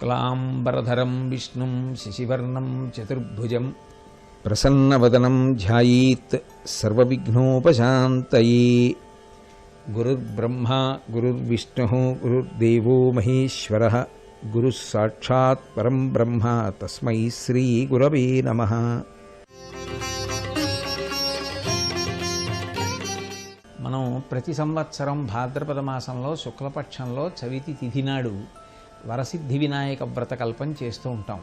క్లాంబరధరం విష్ణుం శశివర్ణం చతుర్భుజం ప్రసన్నవదనం ధ్యాయేత్ సర్వవిఘ్నోపశాంతయే. గురుర్బ్రహ్మా గురుర్విష్ణుః గురుర్దేవో మహేశ్వరః గురుః సాక్షాత్ పరం బ్రహ్మ తస్మై శ్రీ గురవే నమః. మనం ప్రతి సంవత్సరం భాద్రపద మాసంలో శుక్లపక్షంలో చవితి తిథి నాడు వరసిద్ధి వినాయక వ్రతకల్పం చేస్తూ ఉంటాం.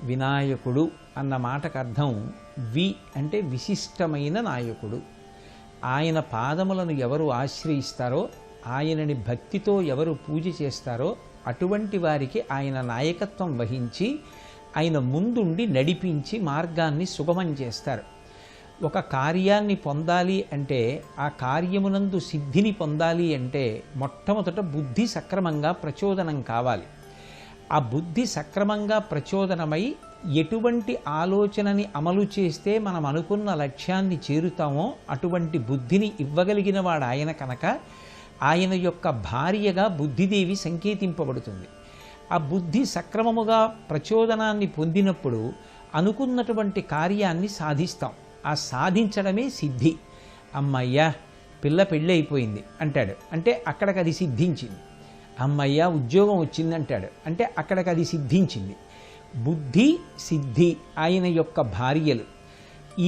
వినాయకుడు అన్న మాటకు అర్థం వి అంటే విశిష్టమైన నాయకుడు. ఆయన పాదములను ఎవరు ఆశ్రయిస్తారో, ఆయనని భక్తితో ఎవరు పూజ చేస్తారో అటువంటి వారికి ఆయన నాయకత్వం వహించి ఆయన ముందుండి నడిపించి మార్గాన్ని సుగమం చేస్తారు. ఒక కార్యాన్ని పొందాలి అంటే, ఆ కార్యమునందు సిద్ధిని పొందాలి అంటే మొట్టమొదట బుద్ధి సక్రమంగా ప్రచోదనం కావాలి. ఆ బుద్ధి సక్రమంగా ప్రచోదనమై ఎటువంటి ఆలోచనని అమలు చేస్తే మనం అనుకున్న లక్ష్యాన్ని చేరుతామో అటువంటి బుద్ధిని ఇవ్వగలిగిన వాడు ఆయన కనుక ఆయన యొక్క భార్యగా బుద్ధిదేవి సంకేతింపబడుతుంది. ఆ బుద్ధి సక్రమముగా ప్రచోదనాన్ని పొందినప్పుడు అనుకున్నటువంటి కార్యాన్ని సాధిస్తాం. ఆ సాధించడమే సిద్ధి. అమ్మయ్యా పిల్ల పెళ్ళి అయిపోయింది అంటాడు, అంటే అక్కడికి అది సిద్ధించింది. అమ్మయ్యా ఉద్యోగం వచ్చిందంటాడు, అంటే అక్కడికి అది సిద్ధించింది. బుద్ధి సిద్ధి ఆయన యొక్క భార్యలు.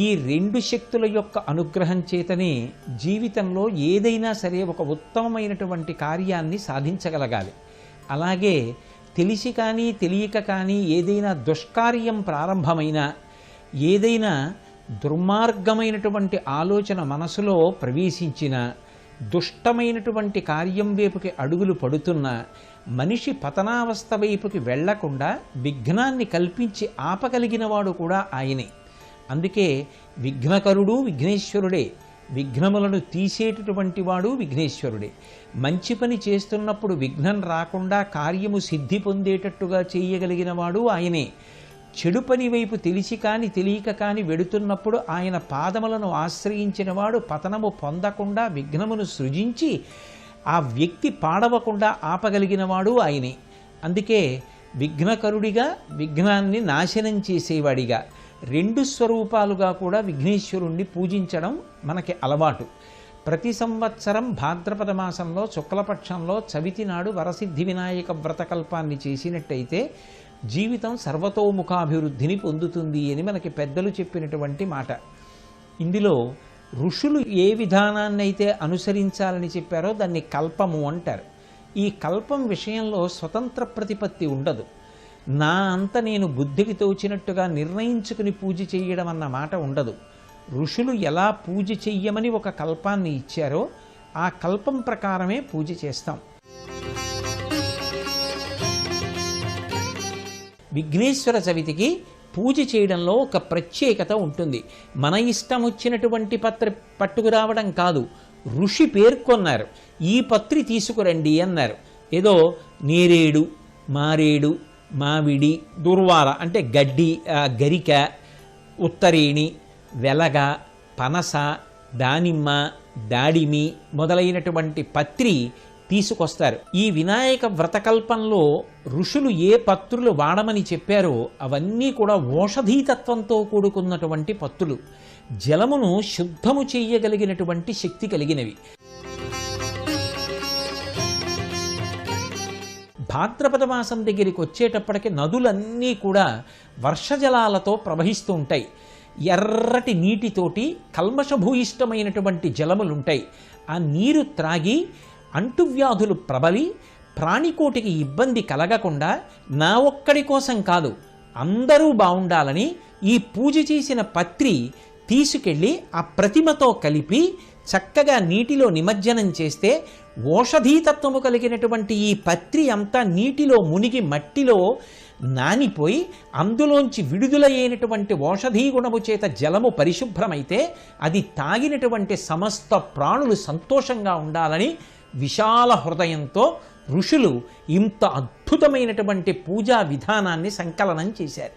ఈ రెండు శక్తుల యొక్క అనుగ్రహం చేతనే జీవితంలో ఏదైనా సరే ఒక ఉత్తమమైనటువంటి కార్యాన్ని సాధించగలగాలి. అలాగే తెలిసి కానీ తెలియక కానీ ఏదైనా దుష్కార్యం ప్రారంభమైనా, ఏదైనా దుర్మార్గమైనటువంటి ఆలోచన మనసులో ప్రవేశించిన, దుష్టమైనటువంటి కార్యం వైపుకి అడుగులు పడుతున్న మనిషి పతనావస్థ వైపుకి వెళ్లకుండా విఘ్నాన్ని కల్పించి ఆపగలిగిన వాడు కూడా ఆయనే. అందుకే విఘ్నకరుడు విఘ్నేశ్వరుడే, విఘ్నములను తీసేటటువంటి వాడు విఘ్నేశ్వరుడే. మంచి పని చేస్తున్నప్పుడు విఘ్నం రాకుండా కార్యము సిద్ధి పొందేటట్టుగా చేయగలిగిన వాడు ఆయనే. చెడు పని వైపు తెలిసి కానీ తెలియక కానీ వెడుతున్నప్పుడు ఆయన పాదములను ఆశ్రయించిన వాడు పతనము పొందకుండా విఘ్నమును సృజించి ఆ వ్యక్తి పాడవకుండా ఆపగలిగిన వాడు ఆయనే. అందుకే విఘ్నకరుడిగా, విఘ్నాన్ని నాశనం చేసేవాడిగా, రెండు స్వరూపాలుగా కూడా విఘ్నేశ్వరుణ్ణి పూజించడం మనకి అలవాటు. ప్రతి సంవత్సరం భాద్రపద మాసంలో శుక్లపక్షంలో చవితి నాడు వరసిద్ధి వినాయక వ్రతకల్పాన్ని చేసినట్టయితే జీవితం సర్వతోముఖాభివృద్ధిని పొందుతుంది అని మనకి పెద్దలు చెప్పినటువంటి మాట. ఇందులో ఋషులు ఏ విధానాన్ని అయితే అనుసరించాలని చెప్పారో దాన్ని కల్పము అంటారు. ఈ కల్పం విషయంలో స్వతంత్ర ప్రతిపత్తి ఉండదు. నా అంత నేను బుద్ధికి తోచినట్టుగా నిర్ణయించుకుని పూజ చేయడం అన్న మాట ఉండదు. ఋషులు ఎలా పూజ చెయ్యమని ఒక కల్పాన్ని ఇచ్చారో ఆ కల్పం ప్రకారమే పూజ చేస్తాం. విఘ్నేశ్వర చవితికి పూజ చేయడంలో ఒక ప్రత్యేకత ఉంటుంది. మన ఇష్టం వచ్చినటువంటి పత్రి పట్టుకురావడం కాదు. ఋషి పేర్కొన్నారు, ఈ పత్రి తీసుకురండి అన్నారు. ఏదో నేరేడు, మారేడు, మామిడి, దుర్వార అంటే గడ్డి, గరిక, ఉత్తరేణి, వెలగ, పనస, దానిమ్మ, దాడిమి మొదలైనటువంటి పత్రి తీసుకొస్తారు. ఈ వినాయక వ్రతకల్పంలో ఋషులు ఏ పత్రులు వాడమని చెప్పారో అవన్నీ కూడా ఓషధీతత్వంతో కూడుకున్నటువంటి పత్రులు, జలమును శుద్ధము చేయగలిగినటువంటి శక్తి కలిగినవి. భాద్రపద మాసం దగ్గరికి వచ్చేటప్పటికి నదులన్నీ కూడా వర్షజలాలతో ప్రవహిస్తూ ఉంటాయి. ఎర్రటి నీటితోటి కల్మషభూయిష్టమైనటువంటి జలములుంటాయి. ఆ నీరు త్రాగి అంటువ్యాధులు ప్రబలి ప్రాణికోటికి ఇబ్బంది కలగకుండా నా ఒక్కడి కోసం కాదు అందరూ బాగుండాలని ఈ పూజ చేసిన పత్రి తీసుకెళ్ళి ఆ ప్రతిమతో కలిపి చక్కగా నీటిలో నిమజ్జనం చేస్తే ఓషధీతత్వము కలిగినటువంటి ఈ పత్రి అంతా నీటిలో మునిగి మట్టిలో నానిపోయి అందులోంచి విడుదలయ్యేటువంటి ఓషధీ గుణము చేత జలము పరిశుభ్రమైతే అది తాగినటువంటి సమస్త ప్రాణులు సంతోషంగా ఉండాలని విశాల హృదయంతో ఋషులు ఇంత అద్భుతమైనటువంటి పూజా విధానాన్ని సంకలనం చేశారు.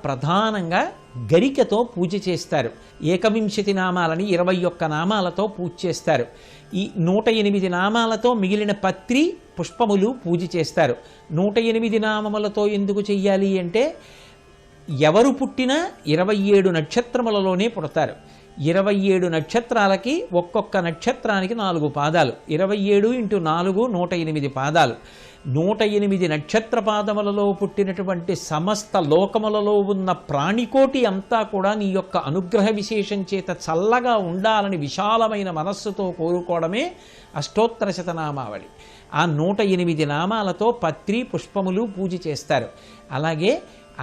ప్రధానంగా గరికతో పూజ చేస్తారు. 1 నామాలని 21 నామాలతో పూజ చేస్తారు. ఈ 108 నామాలతో మిగిలిన పత్రి పుష్పములు పూజ చేస్తారు. 108 నామములతో ఎందుకు చెయ్యాలి అంటే ఎవరు పుట్టినా 27 నక్షత్రములలోనే పుడతారు. 27 నక్షత్రాలకి ఒక్కొక్క నక్షత్రానికి 4 పాదాలు. 27 × 4 108 పాదాలు. 108 నక్షత్ర పాదములలో పుట్టినటువంటి సమస్త లోకములలో ఉన్న ప్రాణికోటి అంతా కూడా నీ యొక్క అనుగ్రహ విశేషం చేత చల్లగా ఉండాలని విశాలమైన మనస్సుతో కోరుకోవడమే అష్టోత్తర శతనామావళి. ఆ 108 నామాలతో పత్రి పుష్పములు పూజ చేస్తారు. అలాగే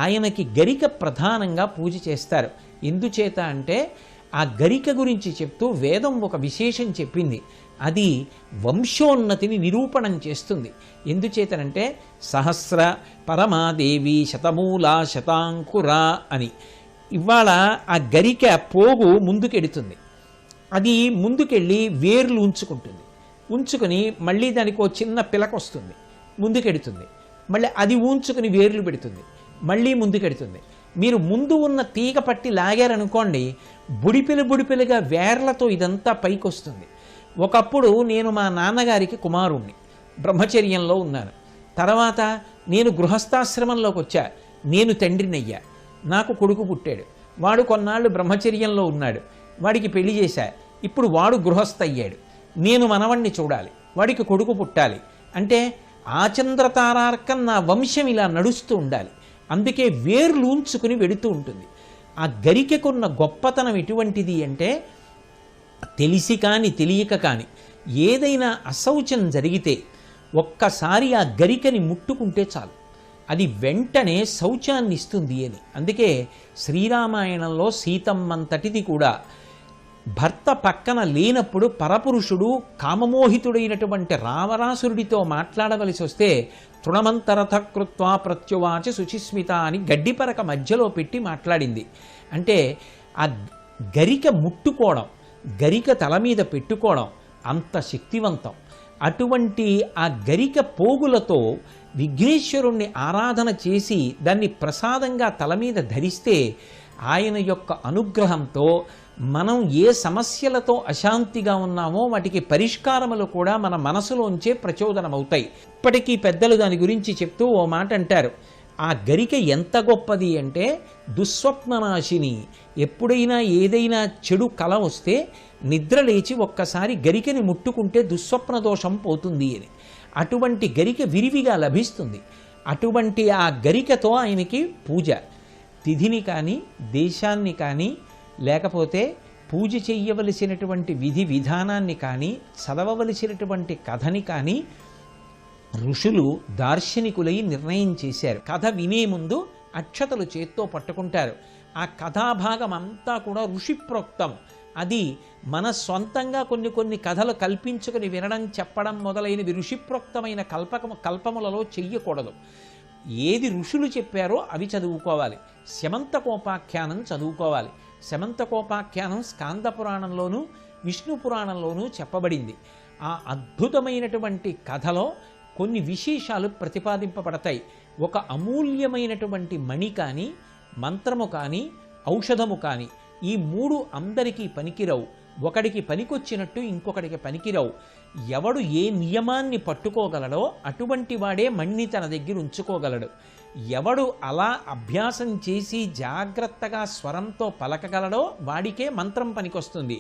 ఆయనకి గరిక ప్రధానంగా పూజ చేస్తారు. ఎందుచేత అంటే ఆ గరిక గురించి చెప్తూ వేదం ఒక విశేషం చెప్పింది. అది వంశోన్నతిని నిరూపణం చేస్తుంది. ఎందుచేతనంటే సహస్ర పరమాదేవి శతమూలా శతాంకురా అని. ఇవాళ ఆ గరిక పోగు ముందుకెడుతుంది. అది ముందుకెళ్ళి వేర్లు ఉంచుకుని మళ్ళీ దానికి ఓ చిన్న పిలక వస్తుంది, ముందుకెడుతుంది. మళ్ళీ అది ఉంచుకుని వేర్లు పెడుతుంది, మళ్ళీ ముందుకెడుతుంది. మీరు ముందు ఉన్న తీగ పట్టి లాగారనుకోండి, బుడిపిలుగా వేర్లతో ఇదంతా పైకి వస్తుంది. ఒకప్పుడు నేను మా నాన్నగారికి కుమారుణ్ణి, బ్రహ్మచర్యంలో ఉన్నాను. తర్వాత నేను గృహస్థాశ్రమంలోకి వచ్చా, నేను తండ్రినయ్యా. నాకు కొడుకు పుట్టాడు. వాడు కొన్నాళ్ళు బ్రహ్మచర్యంలో ఉన్నాడు. వాడికి పెళ్లి చేశా. ఇప్పుడు వాడు గృహస్థ అయ్యాడు. నేను మనవణ్ణి చూడాలి, వాడికి కొడుకు పుట్టాలి. అంటే ఆచంద్రతారార్కం నా వంశం ఇలా నడుస్తూ ఉండాలి. అందుకే వేర్లు ఉంచుకుని వెడుతూ ఉంటుంది. ఆ గరికెకున్న గొప్పతనం ఎటువంటిది అంటే తెలిసి కానీ తెలియక కానీ ఏదైనా అశౌచం జరిగితే ఒక్కసారి ఆ గరికని ముట్టుకుంటే చాలు, అది వెంటనే శౌచాన్ని ఇస్తుంది అని. అందుకే శ్రీరామాయణంలో సీతమ్మంతటిది కూడా భర్త పక్కన లేనప్పుడు పరపురుషుడు కామమోహితుడైనటువంటి రావణాసురుడితో మాట్లాడవలసి వస్తే తృణమంతరథ కృత్వా ప్రత్యువాచ శుచిస్మిత అని గడ్డిపరక మధ్యలో పెట్టి మాట్లాడింది. అంటే ఆ గరిక ముట్టుకోవడం, గరిక తల మీద పెట్టుకోవడం అంత శక్తివంతం. అటువంటి ఆ గరిక పోగులతో విఘ్నేశ్వరుణ్ణి ఆరాధన చేసి దాన్ని ప్రసాదంగా తల మీద ధరిస్తే ఆయన యొక్క అనుగ్రహంతో మనం ఏ సమస్యలతో అశాంతిగా ఉన్నామో వాటికి పరిష్కారములు కూడా మన మనసులోంచే ప్రచోదనమవుతాయి. ఇప్పటికీ పెద్దలు దాని గురించి చెప్తూ ఓ మాట అంటారు, ఆ గరిక ఎంత గొప్పది అంటే దుస్వప్ననాశిని. ఎప్పుడైనా ఏదైనా చెడు కల వస్తే నిద్ర లేచి ఒక్కసారి గరికని ముట్టుకుంటే దుస్వప్న దోషం పోతుంది అని. అటువంటి గరిక విరివిగా లభిస్తుంది. అటువంటి ఆ గరికతో ఆయనకి పూజ, తిథిని కానీ దేశాన్ని కానీ లేకపోతే పూజ చెయ్యవలసినటువంటి విధి విధానాన్ని కానీ చదవవలసినటువంటి కథని కానీ ఋషులు దార్శనికులై నిర్ణయం చేశారు. కథ వినే ముందు అక్షతలు చేత్తో పట్టుకుంటారు. ఆ కథాభాగం అంతా కూడా ఋషిప్రోక్తం. అది మన సొంతంగా కొన్ని కథలు కల్పించుకుని వినడం చెప్పడం మొదలైనవి ఋషిప్రోక్తమైన కల్పములలో చెయ్యకూడదు. ఏది ఋషులు చెప్పారో అవి చదువుకోవాలి. శమంతకోపాఖ్యానం చదువుకోవాలి. శమంతకోపాఖ్యానం స్కాంద పురాణంలోనూ విష్ణు పురాణంలోనూ చెప్పబడింది. ఆ అద్భుతమైనటువంటి కథలో కొన్ని విశేషాలు ప్రతిపాదింపబడతాయి. ఒక అమూల్యమైనటువంటి మణి కానీ, మంత్రము కానీ, ఔషధము కానీ, ఈ 3 అందరికీ పనికిరావు. ఒకడికి పనికొచ్చినట్టు ఇంకొకడికి పనికిరావు. ఎవడు ఏ నియమాన్ని పట్టుకోగలడో అటువంటి వాడే మణిని తన దగ్గర ఉంచుకోగలడు. ఎవడు అలా అభ్యాసం చేసి జాగ్రత్తగా స్వరంతో పలకగలడో వాడికే మంత్రం పనికొస్తుంది.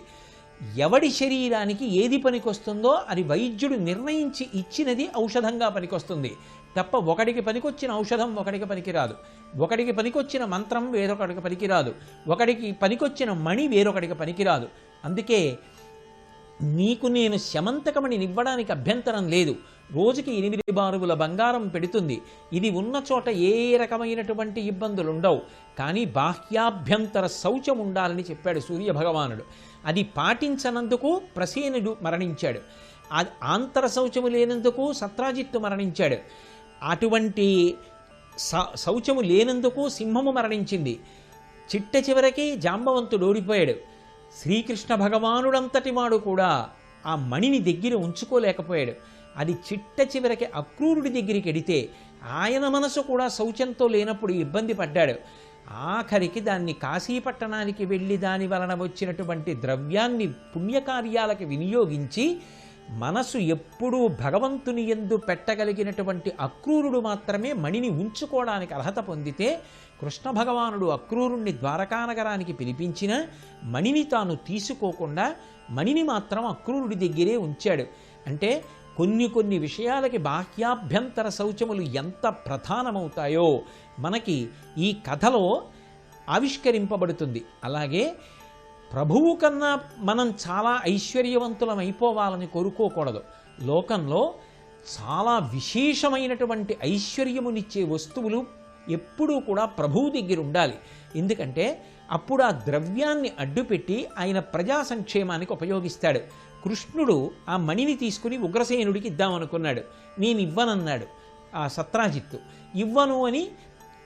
ఎవడి శరీరానికి ఏది పనికొస్తుందో అది వైద్యుడు నిర్ణయించి ఇచ్చినది ఔషధంగా పనికొస్తుంది తప్ప ఒకడికి పనికొచ్చిన ఔషధం ఒకడికి పనికిరాదు. ఒకడికి పనికొచ్చిన మంత్రం వేరొకడికి పనికిరాదు. ఒకడికి పనికొచ్చిన మణి వేరొకడికి పనికిరాదు. అందుకే నీకు నేను శమంతకమణిని ఇవ్వడానికి అభ్యంతరం లేదు. రోజుకి 8 బారువుల బంగారం పెడుతుంది. ఇది ఉన్న చోట ఏ రకమైనటువంటి ఇబ్బందులు ఉండవు. కానీ బాహ్యాభ్యంతర శౌచం ఉండాలని చెప్పాడు సూర్యభగవానుడు. అది పాటించనందుకు ప్రసేనుడు మరణించాడు. ఆంతర శౌచము లేనందుకు సత్రాజిత్తు మరణించాడు. అటువంటి శౌచము లేనందుకు సింహము మరణించింది. చిట్ట చివరికి జాంబవంతుడు ఓడిపోయాడు. శ్రీకృష్ణ భగవానుడంతటి వాడు కూడా ఆ మణిని దగ్గర ఉంచుకోలేకపోయాడు. అది చిట్ట చివరికి అక్రూరుడి దగ్గరికి ఎడితే ఆయన మనసు కూడా శౌచంతో లేనప్పుడు ఇబ్బంది పడ్డాడు. ఆఖరికి దాన్ని కాశీపట్టణానికి వెళ్ళి దాని వలన వచ్చినటువంటి ద్రవ్యాన్ని పుణ్యకార్యాలకి వినియోగించి మనసు ఎప్పుడూ భగవంతుని యందు పెట్టగలిగినటువంటి అక్రూరుడు మాత్రమే మణిని ఉంచుకోవడానికి అర్హత పొందితే, కృష్ణ భగవానుడు అక్రూరుణ్ణి ద్వారకానగరానికి పిలిపించిన మణిని తాను తీసుకోకుండా మణిని మాత్రం అక్రూరుడి దగ్గరే ఉంచాడు. అంటే కొన్ని విషయాలకి బాహ్యాభ్యంతర శౌచములు ఎంత ప్రధానమవుతాయో మనకి ఈ కథలో ఆవిష్కరింపబడుతుంది. అలాగే ప్రభువు కన్నా మనం చాలా ఐశ్వర్యవంతులం అయిపోవాలని కోరుకోకూడదు. లోకంలో చాలా విశేషమైనటువంటి ఐశ్వర్యమునిచ్చే వస్తువులు ఎప్పుడూ కూడా ప్రభువు దగ్గర ఉండాలి. ఎందుకంటే అప్పుడు ఆ ద్రవ్యాన్ని అడ్డుపెట్టి ఆయన ప్రజా సంక్షేమానికి ఉపయోగిస్తాడు. కృష్ణుడు ఆ మణిని తీసుకుని ఉగ్రసేనుడికి ఇద్దామనుకున్నాడు. నేను ఇవ్వనన్నాడు ఆ సత్రాజిత్తు. ఇవ్వను అని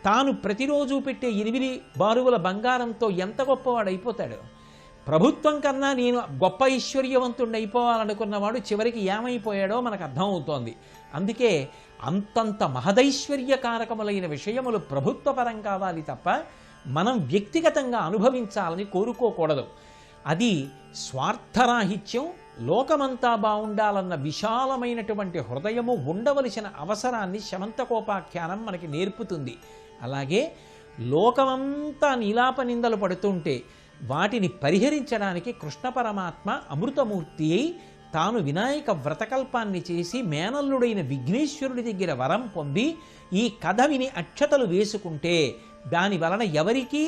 తాను ప్రతిరోజు పెట్టే 8 బారువుల బంగారంతో ఎంత గొప్పవాడైపోతాడు. ప్రభుత్వం కన్నా నేను గొప్ప ఐశ్వర్యవంతుడిని అయిపోవాలనుకున్నవాడు చివరికి ఏమైపోయాడో మనకు అర్థమవుతోంది. అందుకే అంతంత మహదైశ్వర్యకారకములైన విషయములు ప్రభుత్వపరం కావాలి తప్ప మనం వ్యక్తిగతంగా అనుభవించాలని కోరుకోకూడదు. అది స్వార్థరాహిత్యం. లోకమంతా బాగుండాలన్న విశాలమైనటువంటి హృదయము ఉండవలసిన అవసరాన్ని శమంతకోపాఖ్యానం మనకి నేర్పుతుంది. అలాగే లోకమంతా నీలాపనిందలు పడుతుంటే వాటిని పరిహరించడానికి కృష్ణ పరమాత్మ అమృతమూర్తి అయి తాను వినాయక వ్రతకల్పాన్ని చేసి మేనల్లుడైన విఘ్నేశ్వరుడి దగ్గర వరం పొంది ఈ కథ విని అక్షతలు వేసుకుంటే దాని వలన ఎవరికీ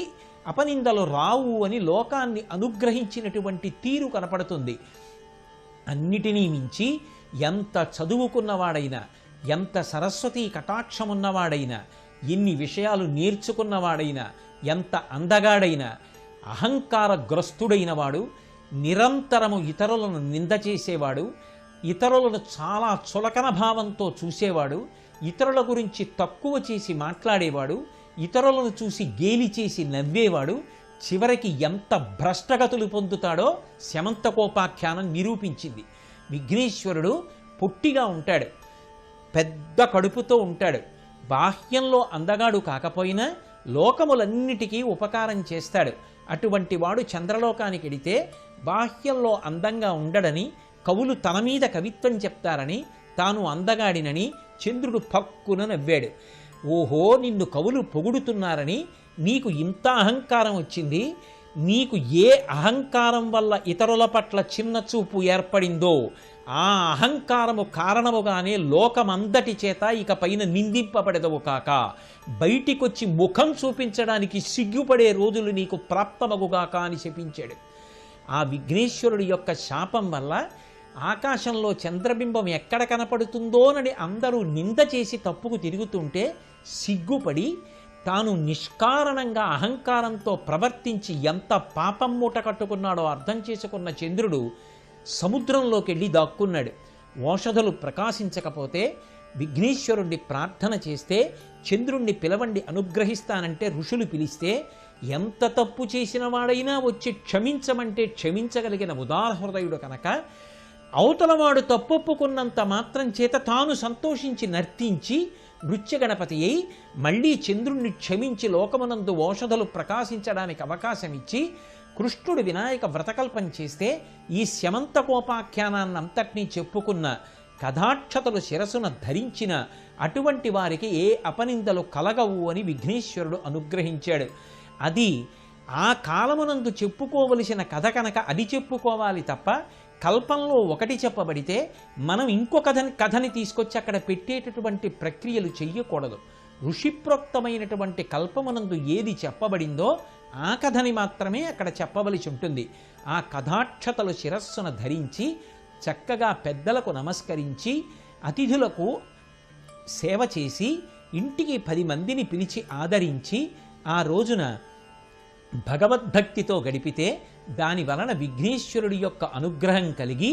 అపనిందలు రావు అని లోకాన్ని అనుగ్రహించినటువంటి తీరు కనపడుతుంది. అన్నిటినీ మించి ఎంత చదువుకున్నవాడైనా, ఎంత సరస్వతీ కటాక్షమున్నవాడైనా, ఎన్ని విషయాలు నేర్చుకున్నవాడైనా, ఎంత అందగాడైనా, అహంకారగ్రస్తుడైన వాడు, నిరంతరము ఇతరులను నింద చేసేవాడు, ఇతరులను చాలా చులకన భావంతో చూసేవాడు, ఇతరుల గురించి తక్కువ చేసి మాట్లాడేవాడు, ఇతరులను చూసి గేలి చేసి నవ్వేవాడు చివరికి ఎంత భ్రష్టగతులు పొందుతాడో శమంతకోపాఖ్యానం నిరూపించింది. విఘ్నేశ్వరుడు పొట్టిగా ఉంటాడు, పెద్ద కడుపుతో ఉంటాడు, బాహ్యంలో అందగాడు కాకపోయినా లోకములన్నిటికీ ఉపకారం చేస్తాడు. అటువంటి వాడు చంద్రలోకానికి ఎడితే బాహ్యంలో అందంగా ఉండడని కవులు తన మీద కవిత్వం చెప్తారని తాను అందగాడినని చంద్రుడు పక్కున నవ్వాడు. ఓహో, నిన్ను కవులు పొగుడుతున్నారని నీకు ఇంత అహంకారం వచ్చింది. నీకు ఏ అహంకారం వల్ల ఇతరుల పట్ల చిన్న చూపు ఏర్పడిందో ఆ అహంకారము కారణముగానే లోకమందటి చేత ఇక పైన నిందింపబడదవు కాక, బయటికొచ్చి ముఖం చూపించడానికి సిగ్గుపడే రోజులు నీకు ప్రాప్తమగుగాక అని శపించాడు. ఆ విఘ్నేశ్వరుడి యొక్క శాపం వల్ల ఆకాశంలో చంద్రబింబం ఎక్కడ కనపడుతుందోనని అందరూ నింద చేసి తప్పుకు తిరుగుతుంటే సిగ్గుపడి తాను నిష్కారణంగా అహంకారంతో ప్రవర్తించి ఎంత పాపం మూట కట్టుకున్నాడో అర్థం చేసుకున్న చంద్రుడు సముద్రంలోకి వెళ్ళి దాక్కున్నాడు. ఓషధులు ప్రకాశించకపోతే విఘ్నేశ్వరుణ్ణి ప్రార్థన చేస్తే చంద్రుణ్ణి పిలవండి అనుగ్రహిస్తానంటే ఋషులు పిలిస్తే ఎంత తప్పు చేసిన వాడైనా వచ్చి క్షమించమంటే క్షమించగలిగిన ఉదారహృదయుడు కనుక అవతలవాడు తప్పొప్పుకున్నంత మాత్రం చేత తాను సంతోషించి నర్తించి నృత్యగణపతి అయి మళ్ళీ చంద్రుణ్ణి క్షమించి లోకమునందు ఓషధులు ప్రకాశించడానికి అవకాశం ఇచ్చి కృష్ణుడు వినాయక వ్రతకల్పం చేస్తే ఈ శమంతకోపాఖ్యానాన్నంతటినీ చెప్పుకున్న కథాక్షతలు శిరసున ధరించిన అటువంటి వారికి ఏ అపనిందలు కలగవు అని విఘ్నేశ్వరుడు అనుగ్రహించాడు. అది ఆ కాలమునందు చెప్పుకోవలసిన కథ కనుక అది చెప్పుకోవాలి తప్ప కల్పంలో ఒకటి చెప్పబడితే మనం ఇంకో కథని తీసుకొచ్చి అక్కడ పెట్టేటటువంటి ప్రక్రియలు చెయ్యకూడదు. ఋషిప్రోక్తమైనటువంటి కల్పమునందు ఏది చెప్పబడిందో ఆ కథని మాత్రమే అక్కడ చెప్పవలసి ఉంటుంది. ఆ కథాక్షతలు శిరస్సున ధరించి చక్కగా పెద్దలకు నమస్కరించి అతిథులకు సేవ చేసి ఇంటికి 10 మందిని పిలిచి ఆదరించి ఆ రోజున భగవద్భక్తితో గడిపితే దాని వలన విఘ్నేశ్వరుడి యొక్క అనుగ్రహం కలిగి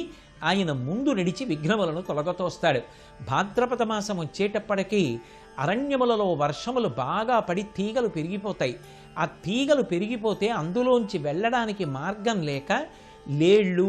ఆయన ముందు నడిచి విఘ్నములను తొలగతోస్తాడు. భాద్రపద మాసం వచ్చేటప్పటికీ అరణ్యములలో వర్షములు బాగా పడి తీగలు పెరిగిపోతాయి. ఆ తీగలు పెరిగిపోతే అందులోంచి వెళ్ళడానికి మార్గం లేక లేళ్ళు,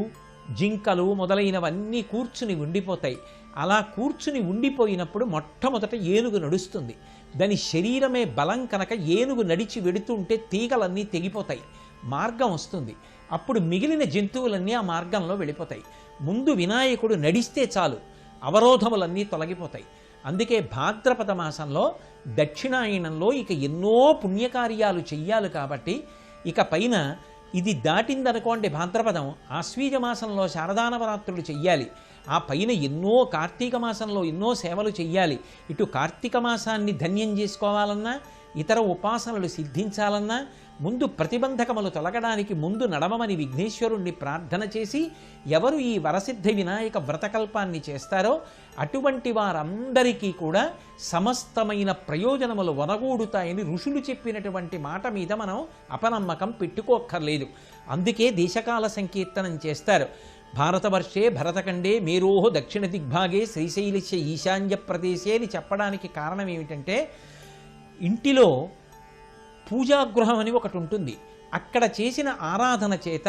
జింకలు మొదలైనవన్నీ కూర్చుని ఉండిపోతాయి. అలా కూర్చుని ఉండిపోయినప్పుడు మొట్టమొదట ఏనుగు నడుస్తుంది. దాని శరీరమే బలం కనుక ఏనుగు నడిచి వెడుతుంటే తీగలన్నీ తెగిపోతాయి, మార్గం వస్తుంది. అప్పుడు మిగిలిన జంతువులన్నీ ఆ మార్గంలో వెళ్ళిపోతాయి. ముందు వినాయకుడు నడిస్తే చాలు, అవరోధములన్నీ తొలగిపోతాయి. అందుకే భాద్రపద మాసంలో దక్షిణాయనంలో ఇక ఎన్నో పుణ్యకార్యాలు చెయ్యాలి. కాబట్టి ఇక పైన ఇది దాటిందనుకోండి భాద్రపదం, ఆశ్వీజ మాసంలో శారదానవరాత్రులు చెయ్యాలి. ఆ పైన ఎన్నో కార్తీక మాసంలో ఎన్నో సేవలు చెయ్యాలి. ఇటు కార్తీక మాసాన్ని ధన్యం చేసుకోవాలన్నా, ఇతర ఉపాసనలు సిద్ధించాలన్నా ముందు ప్రతిబంధకములు తొలగడానికి ముందు నడమమని విఘ్నేశ్వరుణ్ణి ప్రార్థన చేసి ఎవరు ఈ వరసిద్ధి వినాయక వ్రతకల్పాన్ని చేస్తారో అటువంటి వారందరికీ కూడా సమస్తమైన ప్రయోజనములు వనగూడుతాయని ఋషులు చెప్పినటువంటి మాట మీద మనం అపనమ్మకం పెట్టుకోక్కర్లేదు. అందుకే దేశకాల సంకీర్తనం చేస్తారు. భారతవర్షే భరతఖండే మేరోహ దక్షిణ దిగ్భాగే శ్రీశైలస్య ఈశాన్య ప్రదేశే అని చెప్పడానికి కారణం ఏమిటంటే, ఇంటిలో పూజాగృహం అని ఒకటి ఉంటుంది. అక్కడ చేసిన ఆరాధన చేత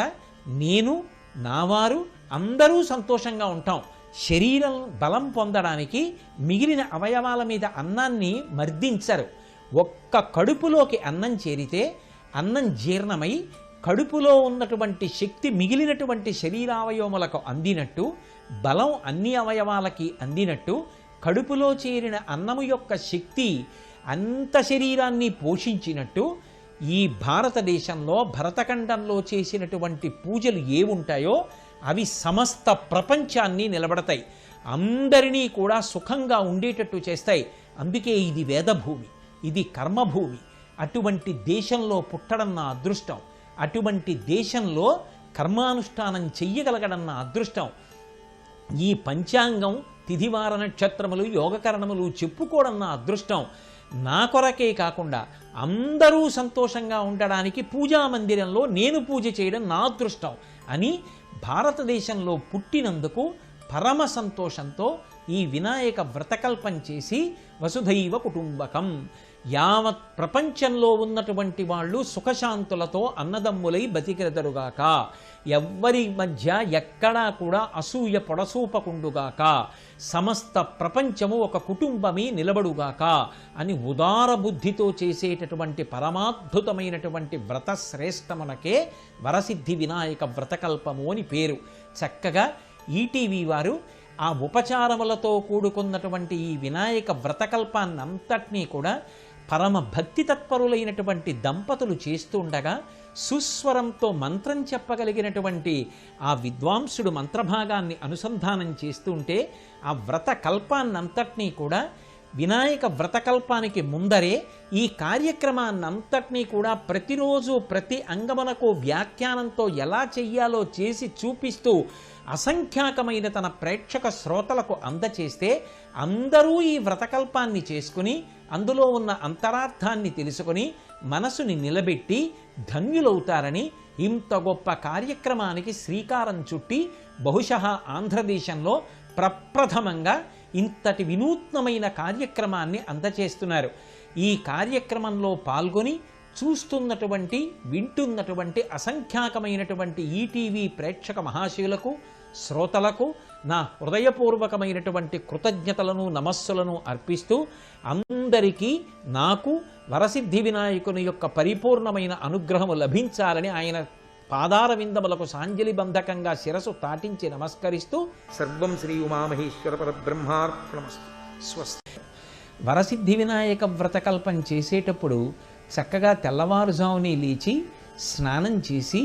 నేను నావారు అందరూ సంతోషంగా ఉంటాం. శరీరం బలం పొందడానికి మిగిలిన అవయవాల మీద అన్నాన్ని మర్దించరు. ఒక్క కడుపులోకి అన్నం చేరితే అన్నం జీర్ణమై కడుపులో ఉన్నటువంటి శక్తి మిగిలినటువంటి శరీరావయవములకు అందినట్టు, బలం అన్ని అవయవాలకి అందినట్టు, కడుపులో చేరిన అన్నము యొక్క శక్తి అంత శరీరాన్ని పోషించినట్టు ఈ భారతదేశంలో భరతఖండంలో చేసినటువంటి పూజలు ఏవుంటాయో అవి సమస్త ప్రపంచాన్ని నిలబడతాయి, అందరినీ కూడా సుఖంగా ఉండేటట్టు చేస్తాయి. అందుకే ఇది వేదభూమి, ఇది కర్మభూమి. అటువంటి దేశంలో పుట్టడం నా అదృష్టం, అటువంటి దేశంలో కర్మానుష్ఠానం చెయ్యగలగడం నా అదృష్టం. ఈ పంచాంగం, తిథివార నక్షత్రములు, యోగకరణములు చెప్పుకోవడం నా అదృష్టం. నా కొరకే కాకుండా అందరూ సంతోషంగా ఉండడానికి పూజా మందిరంలో నేను పూజ చేయడం నా అదృష్టం అని భారతదేశంలో పుట్టినందుకు పరమ సంతోషంతో ఈ వినాయక వ్రతకల్పం చేసి వసుధైవ కుటుంబకం యావత్ ప్రపంచంలో ఉన్నటువంటి వాళ్ళు సుఖశాంతులతో అన్నదమ్ములై బతికెదరుగాక, ఎవ్వరి మధ్య ఎక్కడా కూడా అసూయ పొడసూపకుండుగాక, సమస్త ప్రపంచము ఒక కుటుంబమే నిలబడుగాక అని ఉదార బుద్ధితో చేసేటటువంటి పరమాద్భుతమైనటువంటి వ్రత శ్రేష్టమునకే వరసిద్ధి వినాయక వ్రతకల్పము అని పేరు. చక్కగా ఈటీవీ వారు ఆ ఉపచారములతో కూడుకున్నటువంటి ఈ వినాయక వ్రతకల్పాన్నంతటినీ కూడా పరమ భక్తి తత్పరులైనటువంటి దంపతులు చేస్తూ ఉండగా సుస్వరంతో మంత్రం చెప్పగలిగినటువంటి ఆ విద్వాంసుడు మంత్రభాగాన్ని అనుసంధానం చేస్తూ ఉంటే ఆ వ్రత కల్పాన్నంతటినీ కూడా వినాయక వ్రతకల్పానికి ముందరే ఈ కార్యక్రమాన్నంతటినీ కూడా ప్రతిరోజు ప్రతి అంగమునకు వ్యాఖ్యానంతో ఎలా చెయ్యాలో చేసి చూపిస్తూ అసంఖ్యాకమైన తన ప్రేక్షక శ్రోతలకు అందచేస్తే అందరూ ఈ వ్రతకల్పాన్ని చేసుకుని అందులో ఉన్న అంతరార్థాన్ని తెలుసుకొని మనసుని నిలబెట్టి ధన్యులవుతారని ఇంత గొప్ప కార్యక్రమానికి శ్రీకారం చుట్టి బహుశః ఆంధ్రదేశంలో ప్రప్రథమంగా ఇంతటి వినూత్నమైన కార్యక్రమాన్ని అందచేస్తున్నారు. ఈ కార్యక్రమంలో పాల్గొని చూస్తున్నటువంటి వింటున్నటువంటి అసంఖ్యాకమైనటువంటి ఈటీవీ ప్రేక్షక మహాశయులకు శ్రోతలకు నా హృదయపూర్వకమైనటువంటి కృతజ్ఞతలను నమస్సులను అర్పిస్తూ అందరికీ నాకు వరసిద్ధి వినాయకుని యొక్క పరిపూర్ణమైన అనుగ్రహము లభించాలని ఆయన పాదార విందములకు సాంజలి బంధకంగా శిరసు తాటించి నమస్కరిస్తూ సర్వం శ్రీ ఉమామహేశ్వర పరబ్రహ్మార్పణమస్తు. స్వస్తి. వరసిద్ధి వినాయక వ్రతకల్పం చేసేటప్పుడు చక్కగా తెల్లవారుజాముని లేచి స్నానం చేసి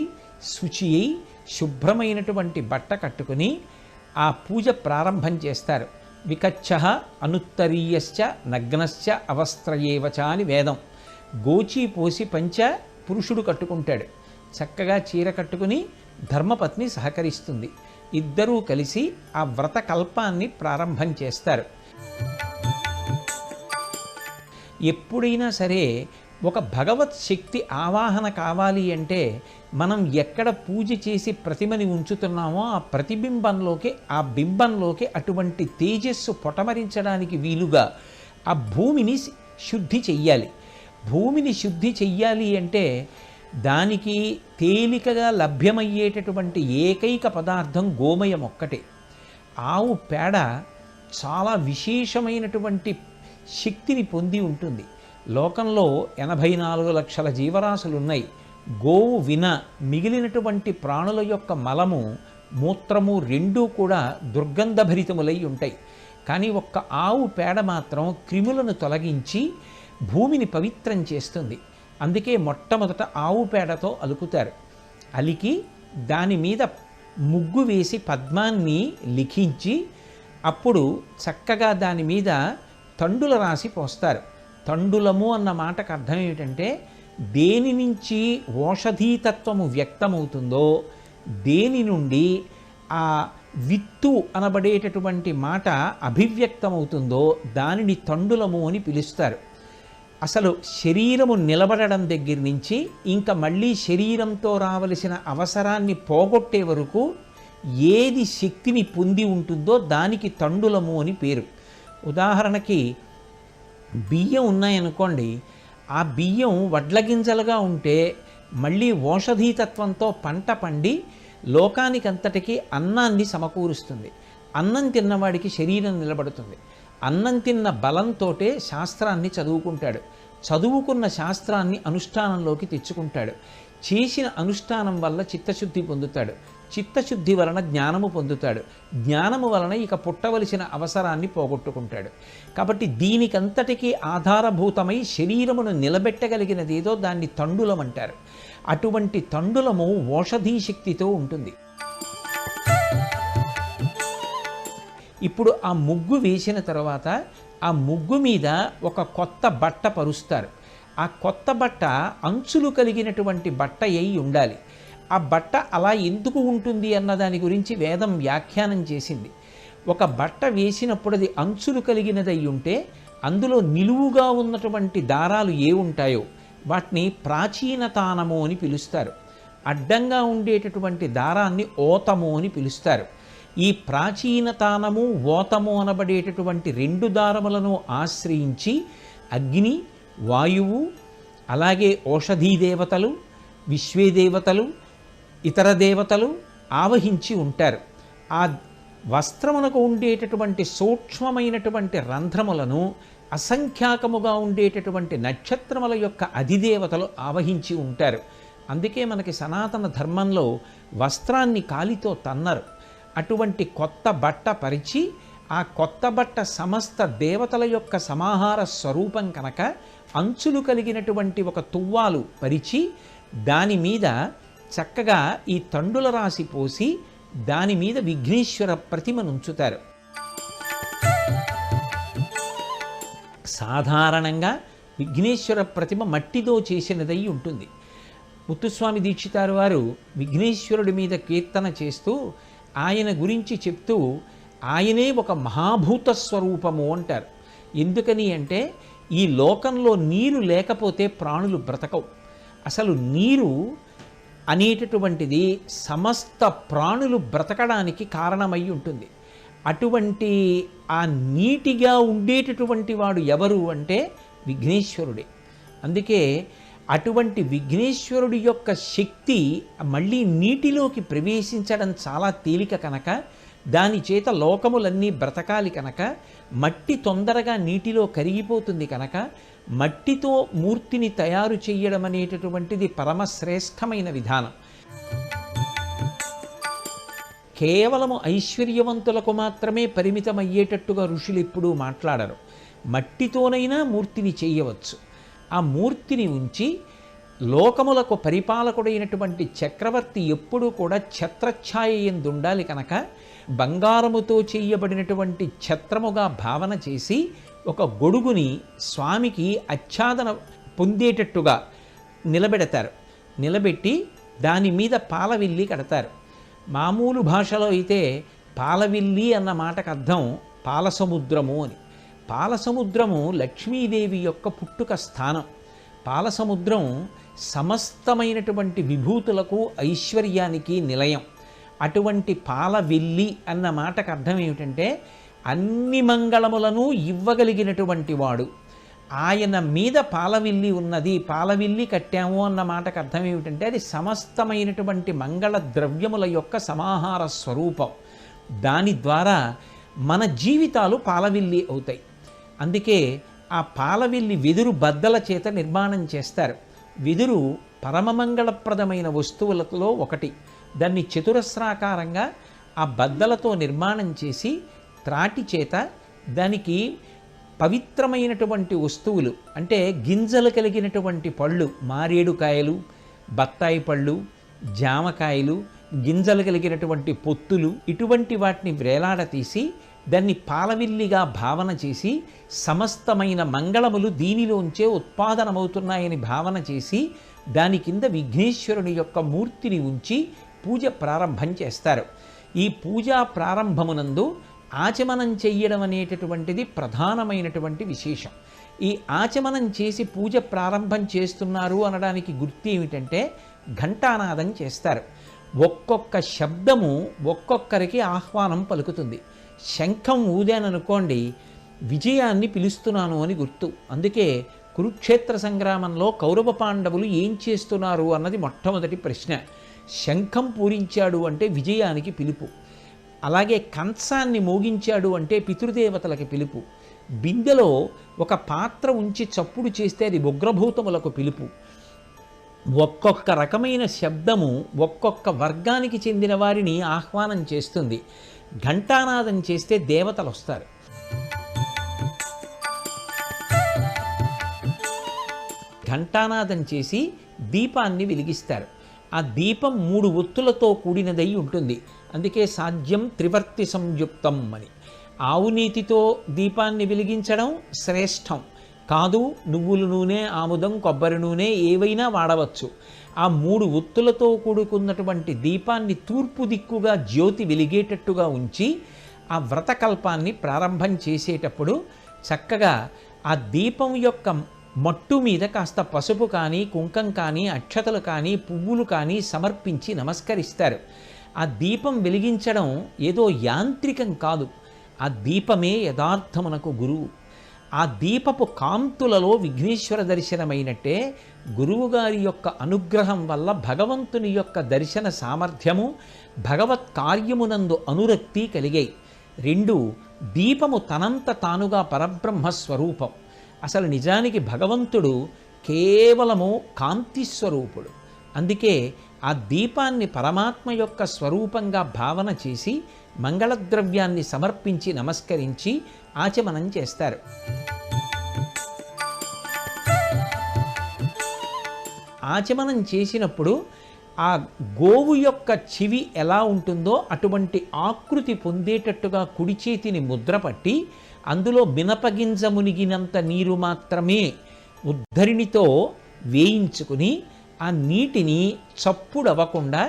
శుచి అయి శుభ్రమైనటువంటి బట్ట కట్టుకుని ఆ పూజ ప్రారంభం చేస్తారు. వికచ్చ అనుత్తరీయశ్చ నగ్నశ్చ అవస్త్రయేవచ అని వేదం. గోచి పోసి పంచ పురుషుడు కట్టుకుంటాడు. చక్కగా చీర కట్టుకుని ధర్మపత్ని సహకరిస్తుంది. ఇద్దరూ కలిసి ఆ వ్రత కల్పాన్ని ప్రారంభం చేస్తారు. ఎప్పుడైనా సరే ఒక భగవత్ శక్తి ఆవాహన కావాలి అంటే మనం ఎక్కడ పూజ చేసి ప్రతిమని ఉంచుతున్నామో ఆ ప్రతిబింబంలోకి ఆ బింబంలోకి అటువంటి తేజస్సు పొటమరించడానికి వీలుగా ఆ భూమిని శుద్ధి చెయ్యాలి. భూమిని శుద్ధి చెయ్యాలి అంటే దానికి తేలికగా లభ్యమయ్యేటటువంటి ఏకైక పదార్థం గోమయం ఒక్కటే. ఆవు పేడ చాలా విశేషమైనటువంటి శక్తిని పొంది ఉంటుంది. లోకంలో 84 లక్షల జీవరాశులు ఉన్నాయి. గోవు విన మిగిలినటువంటి ప్రాణుల యొక్క మలము మూత్రము రెండూ కూడా దుర్గంధభరితములై ఉంటాయి. కానీ ఒక్క ఆవు పేడ మాత్రం క్రిములను తొలగించి భూమిని పవిత్రం చేస్తుంది. అందుకే మొట్టమొదట ఆవు పేడతో అలుకుతారు. అలికి దాని మీద ముగ్గు వేసి పద్మాన్ని లిఖించి అప్పుడు చక్కగా దాని మీద తండుల రాసి పోస్తారు. తండులము అన్న మాటకు అర్థం ఏమిటంటే దేని నుంచి ఓషధీతత్వము వ్యక్తమవుతుందో, దేని నుండి ఆ విత్తు అనబడేటటువంటి మాట అభివ్యక్తమవుతుందో దానిని తండులము అని పిలుస్తారు. అసలు శరీరము నిలబడడం దగ్గర నుంచి ఇంకా మళ్ళీ శరీరంతో రావలసిన అవసరాన్ని పోగొట్టే వరకు ఏది శక్తిని పొంది ఉంటుందో దానికి తండులము అని పేరు. ఉదాహరణకి బియ్యం ఉన్నాయనుకోండి, ఆ బియ్యం వడ్ల గింజలుగా ఉంటే మళ్ళీ ఓషధీతత్వంతో పంట పండి లోకానికంతటికీ అన్నాన్ని సమకూరుస్తుంది. అన్నం తిన్నవాడికి శరీరం నిలబడుతుంది. అన్నం తిన్న బలంతోటే శాస్త్రాన్ని చదువుకుంటాడు. చదువుకున్న శాస్త్రాన్ని అనుష్ఠానంలోకి తెచ్చుకుంటాడు. చేసిన అనుష్ఠానం వల్ల చిత్తశుద్ధి పొందుతాడు. చిత్తశుద్ధి వలన జ్ఞానము పొందుతాడు. జ్ఞానము వలన ఇక పుట్టవలసిన అవసరాన్ని పోగొట్టుకుంటాడు. కాబట్టి దీనికంతటికీ ఆధారభూతమై శరీరమును నిలబెట్టగలిగినది ఏదో దాన్ని తండులం అంటారు. అటువంటి తండులము ఓషధీ శక్తితో ఉంటుంది. ఇప్పుడు ఆ ముగ్గు వేసిన తర్వాత ఆ ముగ్గు మీద ఒక కొత్త బట్ట పరుస్తారు. ఆ కొత్త బట్ట అంచులు కలిగినటువంటి బట్ట అయి ఉండాలి. ఆ బట్ట అలా ఎందుకు ఉంటుంది అన్న దాని గురించి వేదం వ్యాఖ్యానం చేసింది. ఒక బట్ట వేసినప్పుడు అది అంచులు కలిగినదై ఉంటే అందులో నిలువుగా ఉన్నటువంటి దారాలు ఏ ఉంటాయో వాటిని ప్రాచీనతానము అని పిలుస్తారు. అడ్డంగా ఉండేటటువంటి దారాన్ని ఓతము అని పిలుస్తారు. ఈ ప్రాచీనతానము ఓతము అనబడేటటువంటి రెండు దారములను ఆశ్రయించి అగ్ని, వాయువు, అలాగే ఓషధీ దేవతలు, విశ్వేదేవతలు, ఇతర దేవతలు ఆవహించి ఉంటారు. ఆ వస్త్రమునకు ఉండేటటువంటి సూక్ష్మమైనటువంటి రంధ్రములను అసంఖ్యాకముగా ఉండేటటువంటి నక్షత్రముల యొక్క అధిదేవతలు ఆవహించి ఉంటారు. అందుకే మనకి సనాతన ధర్మంలో వస్త్రాన్ని కాలితో తన్నరు. అటువంటి కొత్త బట్ట పరిచి ఆ కొత్త బట్ట సమస్త దేవతల యొక్క సమాహార స్వరూపం కనుక అంచులు కలిగినటువంటి ఒక తువ్వాలు పరిచి దాని మీద చక్కగా ఈ తండుల రాసి పోసి దాని మీద విఘ్నేశ్వర ప్రతిమను ఉంచుతారు. సాధారణంగా విఘ్నేశ్వర ప్రతిమ మట్టితో చేసినదై ఉంటుంది. ముత్తుస్వామి దీక్షితారు వారు విఘ్నేశ్వరుడి మీద కీర్తన చేస్తూ ఆయన గురించి చెప్తూ ఆయనే ఒక మహాభూత స్వరూపము అంటారు. ఎందుకని అంటే ఈ లోకంలో నీరు లేకపోతే ప్రాణులు బ్రతకవు. అసలు నీరు అనేటటువంటిది సమస్త ప్రాణులు బ్రతకడానికి కారణమై ఉంటుంది. అటువంటి ఆ నీటిగా ఉండేటటువంటి వాడు ఎవరు అంటే విఘ్నేశ్వరుడే. అందుకే అటువంటి విఘ్నేశ్వరుడి యొక్క శక్తి మళ్ళీ నీటిలోకి ప్రవేశించడం చాలా తేలిక కనుక, దాని చేత లోకములన్నీ బ్రతకాలి కనుక, మట్టి తొందరగా నీటిలో కరిగిపోతుంది కనుక మట్టితో మూర్తిని తయారు చేయడం అనేటటువంటిది పరమశ్రేష్టమైన విధానం. కేవలము ఐశ్వర్యవంతులకు మాత్రమే పరిమితమయ్యేటట్టుగా ఋషులు ఎప్పుడూ మాట్లాడరు. మట్టితోనైనా మూర్తిని చేయవచ్చు. ఆ మూర్తిని ఉంచి లోకములకు పరిపాలకుడైనటువంటి చక్రవర్తి ఎప్పుడూ కూడా ఛత్రఛాయ యందు ఉండాలి కనుక బంగారముతో చేయబడినటువంటి ఛత్రముగా భావన చేసి ఒక గొడుగుని స్వామికి ఆచ్ఛాదన పొందేటట్టుగా నిలబెడతారు. నిలబెట్టి దాని మీద పాలవిల్లి కడతారు. మామూలు భాషలో అయితే పాలవిల్లి అన్న మాటకు అర్థం పాలసముద్రము అని. పాలసముద్రము లక్ష్మీదేవి యొక్క పుట్టుక స్థానం. పాలసముద్రం సమస్తమైనటువంటి విభూతులకు ఐశ్వర్యానికి నిలయం. అటువంటి పాలవిల్లి అన్న మాటకు అర్థం ఏమిటంటే అన్ని మంగళములను ఇవ్వగలిగినటువంటి వాడు. ఆయన మీద పాలవిల్లి ఉన్నది, పాలవిల్లి కట్టాము అన్న మాటకు అర్థం ఏమిటంటే అది సమస్తమైనటువంటి మంగళ ద్రవ్యముల యొక్క సమాహార స్వరూపం. దాని ద్వారా మన జీవితాలు పాలవిల్లి అవుతాయి. అందుకే ఆ పాలవిల్లి వెదురు బద్దల చేత నిర్మాణం చేస్తారు. వెదురు పరమమంగళప్రదమైన వస్తువులలో ఒకటి. దాన్ని చతురస్రాకారంగా ఆ బద్దలతో నిర్మాణం చేసి త్రాటి చేత దానికి పవిత్రమైనటువంటి వస్తువులు అంటే గింజలు కలిగినటువంటి పళ్ళు, మారేడుకాయలు, బత్తాయి పళ్ళు, జామకాయలు, గింజలు కలిగినటువంటి పొత్తులు, ఇటువంటి వాటిని వ్రేలాడతీసి దాన్ని పాలవిల్లిగా భావన చేసి సమస్తమైన మంగళములు దీనిలోంచే ఉత్పాదనమవుతున్నాయని భావన చేసి దాని కింద విఘ్నేశ్వరుని యొక్క మూర్తిని ఉంచి పూజ ప్రారంభం చేస్తారు. ఈ పూజా ప్రారంభమునందు ఆచమనం చెయ్యడం అనేటటువంటిది ప్రధానమైనటువంటి విశేషం. ఈ ఆచమనం చేసి పూజ ప్రారంభం చేస్తున్నారు అనడానికి గుర్తు ఏమిటంటే ఘంటానాదం చేస్తారు. ఒక్కొక్క శబ్దము ఒక్కొక్కరికి ఆహ్వానం పలుకుతుంది. శంఖం ఊదాననుకోండి, విజయాన్ని పిలుస్తున్నాను అని గుర్తు. అందుకే కురుక్షేత్ర సంగ్రామంలో కౌరవ పాండవులు ఏం చేస్తున్నారు అన్నది మొట్టమొదటి ప్రశ్న. శంఖం పూరించాడు అంటే విజయానికి పిలుపు. అలాగే కంసాన్ని మోగించాడు అంటే పితృదేవతలకి పిలుపు. బిందెలో ఒక పాత్ర ఉంచి చప్పుడు చేస్తే అది ఉగ్రభూతములకు పిలుపు. ఒక్కొక్క రకమైన శబ్దము ఒక్కొక్క వర్గానికి చెందిన వారిని ఆహ్వానం చేస్తుంది. ఘంటానాదం చేస్తే దేవతలు వస్తారు. ఘంటానాదం చేసి దీపాన్ని వెలిగిస్తారు. ఆ దీపం 3 ఒత్తులతో కూడినదై ఉంటుంది. అందుకే సాధ్యం త్రివర్తి సంయుక్తం అని. ఆవు నీతితో దీపాన్ని వెలిగించడం శ్రేష్టం కాదు. నువ్వుల నూనె, ఆముదం, కొబ్బరి నూనె ఏవైనా వాడవచ్చు. ఆ 3 ఒత్తులతో కూడుకున్నటువంటి దీపాన్ని తూర్పు దిక్కుగా జ్యోతి వెలిగేటట్టుగా ఉంచి ఆ వ్రతకల్పాన్ని ప్రారంభం చేసేటప్పుడు చక్కగా ఆ దీపం యొక్క మట్టు మీద కాస్త పసుపు కానీ, కుంకం కానీ, అక్షతలు కానీ, పువ్వులు కానీ సమర్పించి నమస్కరిస్తారు. ఆ దీపం వెలిగించడం ఏదో యాంత్రికం కాదు. ఆ దీపమే యథార్థమునకు గురువు. ఆ దీపపు కాంతులలో విఘ్నేశ్వర దర్శనమైనట్టే గురువుగారి యొక్క అనుగ్రహం వల్ల భగవంతుని యొక్క దర్శన సామర్థ్యము, భగవత్ కార్యమునందు అనురక్తి కలిగాయి. 2 దీపము తనంత తానుగా పరబ్రహ్మ స్వరూపం. అసలు నిజానికి భగవంతుడు కేవలము కాంతి స్వరూపుడు. అందుకే ఆ దీపాన్ని పరమాత్మ యొక్క స్వరూపంగా భావన చేసి మంగళద్రవ్యాన్ని సమర్పించి నమస్కరించి ఆచమనం చేస్తారు. ఆచమనం చేసినప్పుడు ఆ గోవు యొక్క చెవి ఎలా ఉంటుందో అటువంటి ఆకృతి పొందేటట్టుగా కుడి చేతిని ముద్రపట్టి అందులో మినపగింజ మునిగినంత నీరు మాత్రమే ఉద్ధరిణితో వేయించుకుని ఆ నీటిని చప్పుడవ్వకుండా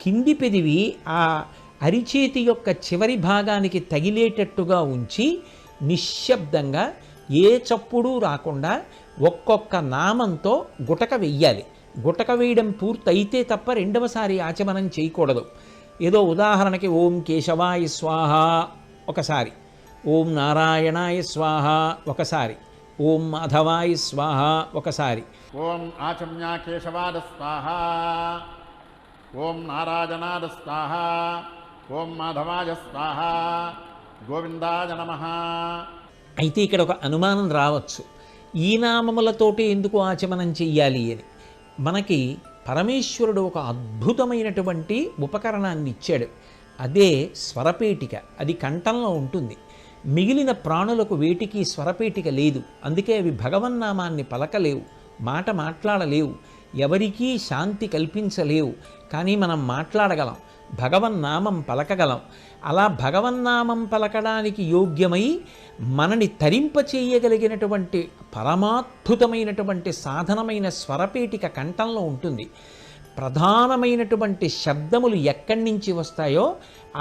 కింది పెదివి ఆ అరిచేతి యొక్క చివరి భాగానికి తగిలేటట్టుగా ఉంచి నిశ్శబ్దంగా ఏ చప్పుడు రాకుండా ఒక్కొక్క నామంతో గుటక వెయ్యాలి. గుటక వేయడం పూర్తయితే తప్ప రెండవసారి ఆచమనం చేయకూడదు. ఏదో ఉదాహరణకి ఓం కేశవాయ స్వాహ ఒకసారి, ఓం నారాయణాయ స్వాహ ఒకసారి, ఓం మాధవాయ స్వాహ ఒకసారి, ఓం ఆచమ్య కేశవాద స్వాహ, ఓం నారాయణాద స్వాహ, ఓం మాధవాయ స్వాహ, గోవిందాయ నమః. అయితే ఇక్కడ ఒక అనుమానం రావచ్చు, ఈ నామములతోటి ఎందుకు ఆచమనం చెయ్యాలి అని. మనకి పరమేశ్వరుడు ఒక అద్భుతమైనటువంటి ఉపకరణాన్ని ఇచ్చాడు. అదే స్వరపేటిక. అది కంఠంలో ఉంటుంది. మిగిలిన ప్రాణులకు వేటికి స్వరపేటిక లేదు. అందుకే అవి భగవన్నామాన్ని పలకలేవు, మాట మాట్లాడలేవు, ఎవరికీ శాంతి కల్పించలేవు. కానీ మనం మాట్లాడగలం, భగవన్నామం పలకగలం. అలా భగవన్నామం పలకడానికి యోగ్యమై మనని తరింపచేయగలిగినటువంటి పరమాద్భుతమైనటువంటి సాధనమైన స్వరపేటిక కంఠంలో ఉంటుంది. ప్రధానమైనటువంటి శబ్దములు ఎక్కడి నుంచి వస్తాయో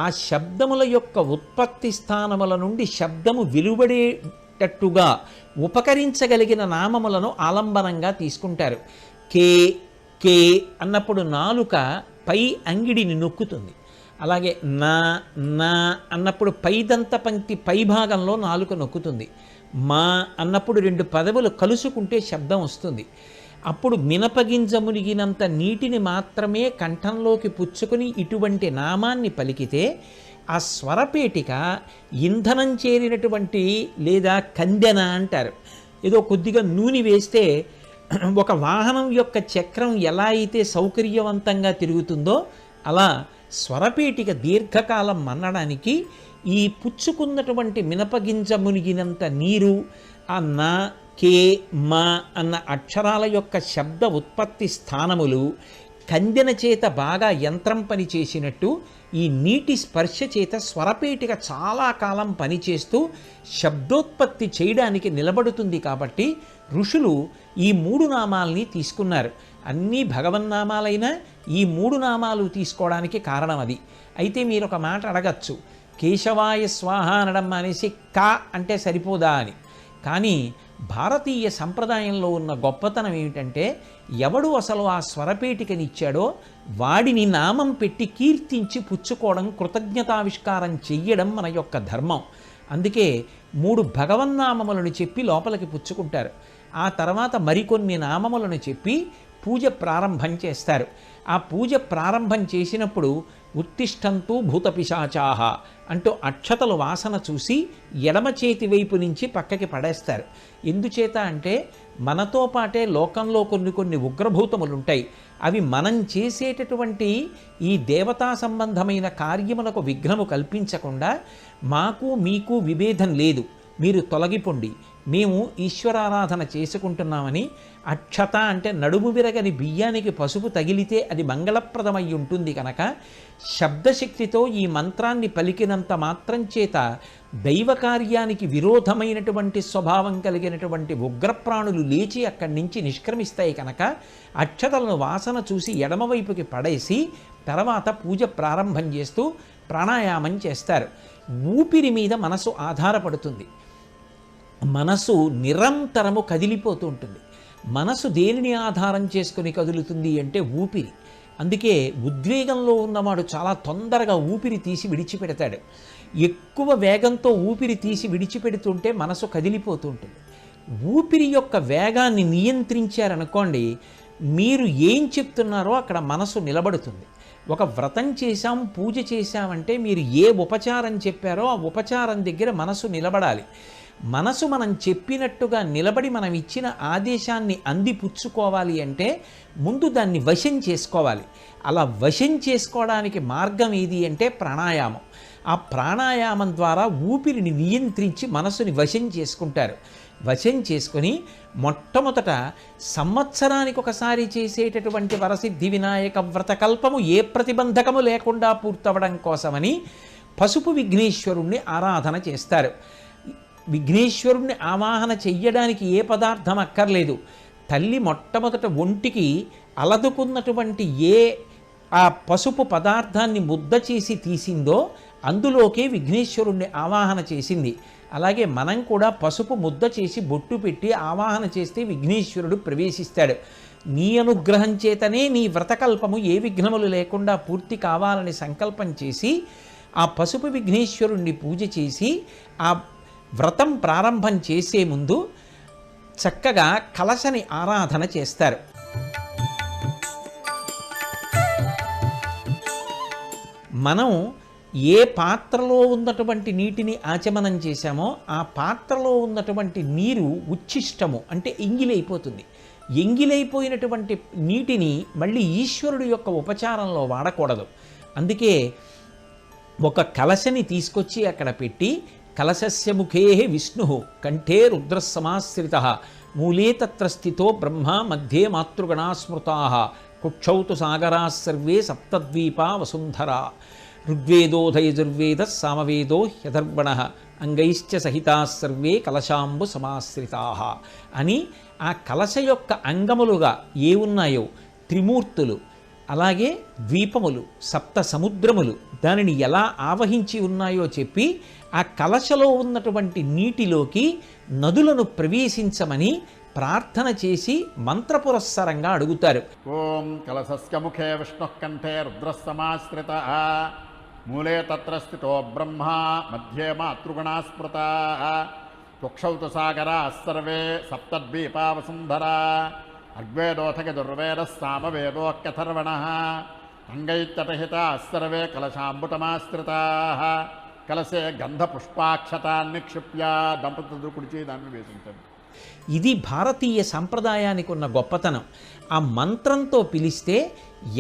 ఆ శబ్దముల యొక్క ఉత్పత్తి స్థానముల నుండి శబ్దము వెలువడేటట్టుగా ఉపకరించగలిగిన నామములను ఆలంబనంగా తీసుకుంటారు. కే కే అన్నప్పుడు నాలుక పై అంగిడిని నొక్కుతుంది. అలాగే నా నా అన్నప్పుడు పైదంత పంక్తి పై భాగంలో నాలుక నొక్కుతుంది. మా అన్నప్పుడు 2 పదవులు కలుసుకుంటే శబ్దం వస్తుంది. అప్పుడు మినపగింజ మునిగినంత నీటిని మాత్రమే కంఠంలోకి పుచ్చుకొని ఇటువంటి నామాన్ని పలికితే ఆ స్వరపేటిక ఇంధనం చేరినటువంటి లేదా కందెన అంటారు. ఏదో కొద్దిగా నూనె వేస్తే ఒక వాహనం యొక్క చక్రం ఎలా అయితే సౌకర్యవంతంగా తిరుగుతుందో అలా స్వరపేటిక దీర్ఘకాలం మన్నడానికి ఈ పుచ్చుకున్నటువంటి మినపగింజ మునిగినంత నీరు ఆ నా కే మా అన్న అక్షరాల యొక్క శబ్ద ఉత్పత్తి స్థానములు కందెన చేత బాగా యంత్రం పని చేసినట్టు ఈ నీటి స్పర్శ చేత స్వరపేటిక చాలా కాలం పనిచేస్తూ శబ్దోత్పత్తి చేయడానికి నిలబడుతుంది. కాబట్టి ఋషులు ఈ 3 నామాల్ని తీసుకున్నారు. అన్నీ భగవన్నామాలైనా ఈ 3 నామాలు తీసుకోవడానికి కారణం అది. అయితే మీరు ఒక మాట అడగచ్చు, కేశవాయ స్వాహ అనడం అనేసి కా అంటే సరిపోదా అని. కానీ భారతీయ సంప్రదాయంలో ఉన్న గొప్పతనం ఏమిటంటే ఎవడు అసలు ఆ స్వరపేటికనిచ్చాడో వాడిని నామం పెట్టి కీర్తించి పుచ్చుకోవడం, కృతజ్ఞతావిష్కారం చెయ్యడం మన యొక్క ధర్మం. అందుకే 3 భగవన్నామములను చెప్పి లోపలికి పుచ్చుకుంటారు. ఆ తర్వాత మరికొన్ని నామములను చెప్పి పూజ ప్రారంభం చేస్తారు. ఆ పూజ ప్రారంభం చేసినప్పుడు ఉత్తిష్టంతు భూతపిశాచాహ అంటూ అక్షతలు వాసన చూసి ఎడమ చేతి వైపు నుంచి పక్కకి పడేస్తారు. ఎందుచేత అంటే మనతో పాటే లోకంలో కొన్ని ఉగ్రభూతములు ఉంటాయి. అవి మనం చేసేటటువంటి ఈ దేవతా సంబంధమైన కార్యములకు విఘ్నము కల్పించకుండా మాకు మీకు విభేదం లేదు, మీరు తొలగిపోండి, మేము ఈశ్వరారాధన చేసుకుంటున్నామని అక్షత అంటే నడుము విరగని బియ్యానికి పసుపు తగిలితే అది మంగళప్రదమై ఉంటుంది కనుక శబ్దశక్తితో ఈ మంత్రాన్ని పలికినంత మాత్రం చేత దైవ కార్యానికి విరోధమైనటువంటి స్వభావం కలిగినటువంటి ఉగ్రప్రాణులు లేచి అక్కడి నుంచి నిష్క్రమిస్తాయి కనుక అక్షతలను వాసన చూసి ఎడమవైపుకి పడేసి తర్వాత పూజ ప్రారంభం చేస్తూ ప్రాణాయామం చేస్తారు. ఊపిరి మీద మనసు ఆధారపడుతుంది. మనసు నిరంతరము కదిలిపోతూ ఉంటుంది. మనసు దేనిని ఆధారం చేసుకుని కదులుతుంది అంటే ఊపిరి. అందుకే ఉద్వేగంలో ఉన్నవాడు చాలా తొందరగా ఊపిరి తీసి విడిచిపెడతాడు. ఎక్కువ వేగంతో ఊపిరి తీసి విడిచిపెడుతుంటే మనసు కదిలిపోతూ ఉంటుంది. ఊపిరి యొక్క వేగాన్ని నియంత్రించారనుకోండి, మీరు ఏం చెప్తున్నారో అక్కడ మనసు నిలబడుతుంది. ఒక వ్రతం చేశాం, పూజ చేశామంటే మీరు ఏ ఉపచారం చెప్పారో ఆ ఉపచారం దగ్గర మనసు నిలబడాలి. మనసు మనం చెప్పినట్టుగా నిలబడి మనం ఇచ్చిన ఆదేశాన్ని అందిపుచ్చుకోవాలి అంటే ముందు దాన్ని వశం చేసుకోవాలి. అలా వశం చేసుకోవడానికి మార్గం ఏది అంటే ప్రాణాయామం. ఆ ప్రాణాయామం ద్వారా ఊపిరిని నియంత్రించి మనసుని వశం చేసుకుంటారు. వశం చేసుకొని మొట్టమొదట సంవత్సరానికి ఒకసారి చేసేటటువంటి వరసిద్ధి వినాయక వ్రతకల్పము ఏ ప్రతిబంధకము లేకుండా పూర్తవడం కోసమని పసుపు విఘ్నేశ్వరుణ్ణి ఆరాధన చేస్తారు. విఘ్నేశ్వరుణ్ణి ఆవాహన చెయ్యడానికి ఏ పదార్థం అక్కర్లేదు. తల్లి మొట్టమొదట ఒంటికి అలదుకున్నటువంటి ఏ ఆ పసుపు పదార్థాన్ని ముద్ద చేసి తీసిందో అందులోకే విఘ్నేశ్వరుణ్ణి ఆవాహన చేసింది. అలాగే మనం కూడా పసుపు ముద్ద చేసి బొట్టు పెట్టి ఆవాహన చేస్తే విఘ్నేశ్వరుడు ప్రవేశిస్తాడు. నీ అనుగ్రహం చేతనే నీ వ్రతకల్పము ఏ విఘ్నములు లేకుండా పూర్తి కావాలని సంకల్పం చేసి ఆ పసుపు విఘ్నేశ్వరుణ్ణి పూజ చేసి ఆ వ్రతం ప్రారంభం చేసే ముందు చక్కగా కలశని ఆరాధన చేస్తారు. మనం ఏ పాత్రలో ఉన్నటువంటి నీటిని ఆచమనం చేశామో ఆ పాత్రలో ఉన్నటువంటి నీరు ఉచ్ఛిష్టము అంటే ఎంగిలైపోతుంది. ఎంగిలైపోయినటువంటి నీటిని మళ్ళీ ఈశ్వరుడు యొక్క ఉపచారంలో వాడకూడదు. అందుకే ఒక కలశని తీసుకొచ్చి అక్కడ పెట్టి కలశస్య ముఖే విష్ణు కంఠే రుద్రసమాశ్రిత మూలే తత్ర స్థితో బ్రహ్మ మధ్యే మాతృగణా స్మృతా కుక్షౌతు సాగరా సర్వే సప్తద్వీపా వసుంధరా ఋగ్వేదోధయజుర్వేద సామవేదో హ్యధర్వణ అంగైశ్చ సహితా సర్వే కలశాంబు సమాశ్రితా అని ఆ కలశ యొక్క అంగములుగా ఏ ఉన్నాయో త్రిమూర్తులు, అలాగే ద్వీపములు, సప్త సముద్రములు దానిని ఎలా ఆవహించి ఉన్నాయో చెప్పి ఆ కలశలో ఉన్నటువంటి నీటిలోకి నదులను ప్రవేశించమని ప్రార్థన చేసి మంత్రపురస్సరంగా అడుగుతారు. ఓం కలశస్య ముఖే విష్ణు కంఠే రుద్రసమాశ్రిత మూలే తత్ర స్థితో బ్రహ్మ మధ్యే మాతృగుణా స్మృతా కుక్షౌతు సాగరా సర్వే సప్తద్వీపా వసుంధరా అగ్వేదోథగదుర్వేద సామవేదోక్యథర్వణ అంగైత్యటహితా సర్వే కలశాంబుతమాశ్రితా కలసే గంధపుష్పాక్షతాన్ని క్షిప్య దంపతులు కుడిచి దాన్ని వేసింటారు. ఇది భారతీయ సంప్రదాయానికి ఉన్న గొప్పతనం. ఆ మంత్రంతో పిలిస్తే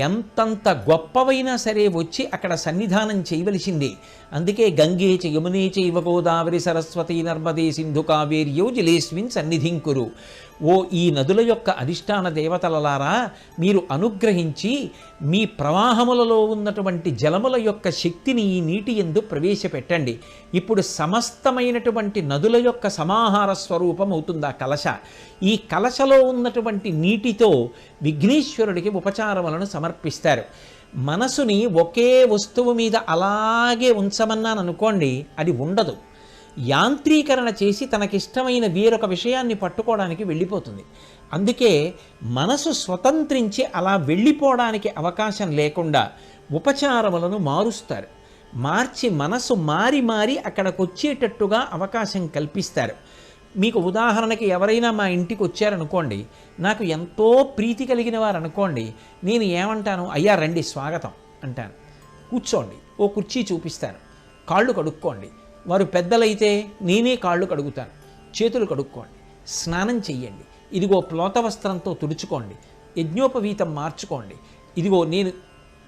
ఎంతంత గొప్పవైనా సరే వచ్చి అక్కడ సన్నిధానం చేయవలసిందే. అందుకే గంగే చ యమునే చైవ గోదావరి సరస్వతి నర్మదే సింధు కావేర్యో జలేస్మిన్ సన్నిధింకురు. ఓ ఈ నదుల యొక్క అధిష్టాన దేవతలలారా, మీరు అనుగ్రహించి మీ ప్రవాహములలో ఉన్నటువంటి జలముల యొక్క శక్తిని ఈ నీటి యందు ప్రవేశపెట్టండి. ఇప్పుడు సమస్తమైనటువంటి నదుల యొక్క సమాహార స్వరూపం అవుతుంది ఆ కలశ. ఈ కలశలో ఉన్నటువంటి నీటితో విఘ్నేశ్వరుడికి ఉపచారములను సమర్పిస్తారు. మనసుని ఒకే వస్తువు మీద అలాగే ఉంచమన్నాను అనుకోండి, అది ఉండదు. యాంత్రీకరణ చేసి తనకిష్టమైన వేరొక విషయాన్ని పట్టుకోవడానికి వెళ్ళిపోతుంది. అందుకే మనసు స్వతంత్రించి అలా వెళ్ళిపోవడానికి అవకాశం లేకుండా ఉపచారములను మారుస్తారు. మార్చి మనసు మారి మారి అక్కడికి వచ్చేటట్టుగా అవకాశం కల్పిస్తారు. మీకు ఉదాహరణకి ఎవరైనా మా ఇంటికి వచ్చారనుకోండి, నాకు ఎంతో ప్రీతి కలిగిన వారు అనుకోండి, నేను ఏమంటాను, అయ్యా రండి స్వాగతం అంటాను. కూర్చోండి, ఓ కుర్చీ చూపిస్తాను, కాళ్ళు కడుక్కోండి. వారు పెద్దలైతే నేనే కాళ్ళు కడుగుతాను, చేతులు కడుక్కోండి, స్నానం చెయ్యండి, ఇదిగో ప్లోత వస్త్రంతో తుడుచుకోండి, యజ్ఞోపవీతం మార్చుకోండి, ఇదిగో నేను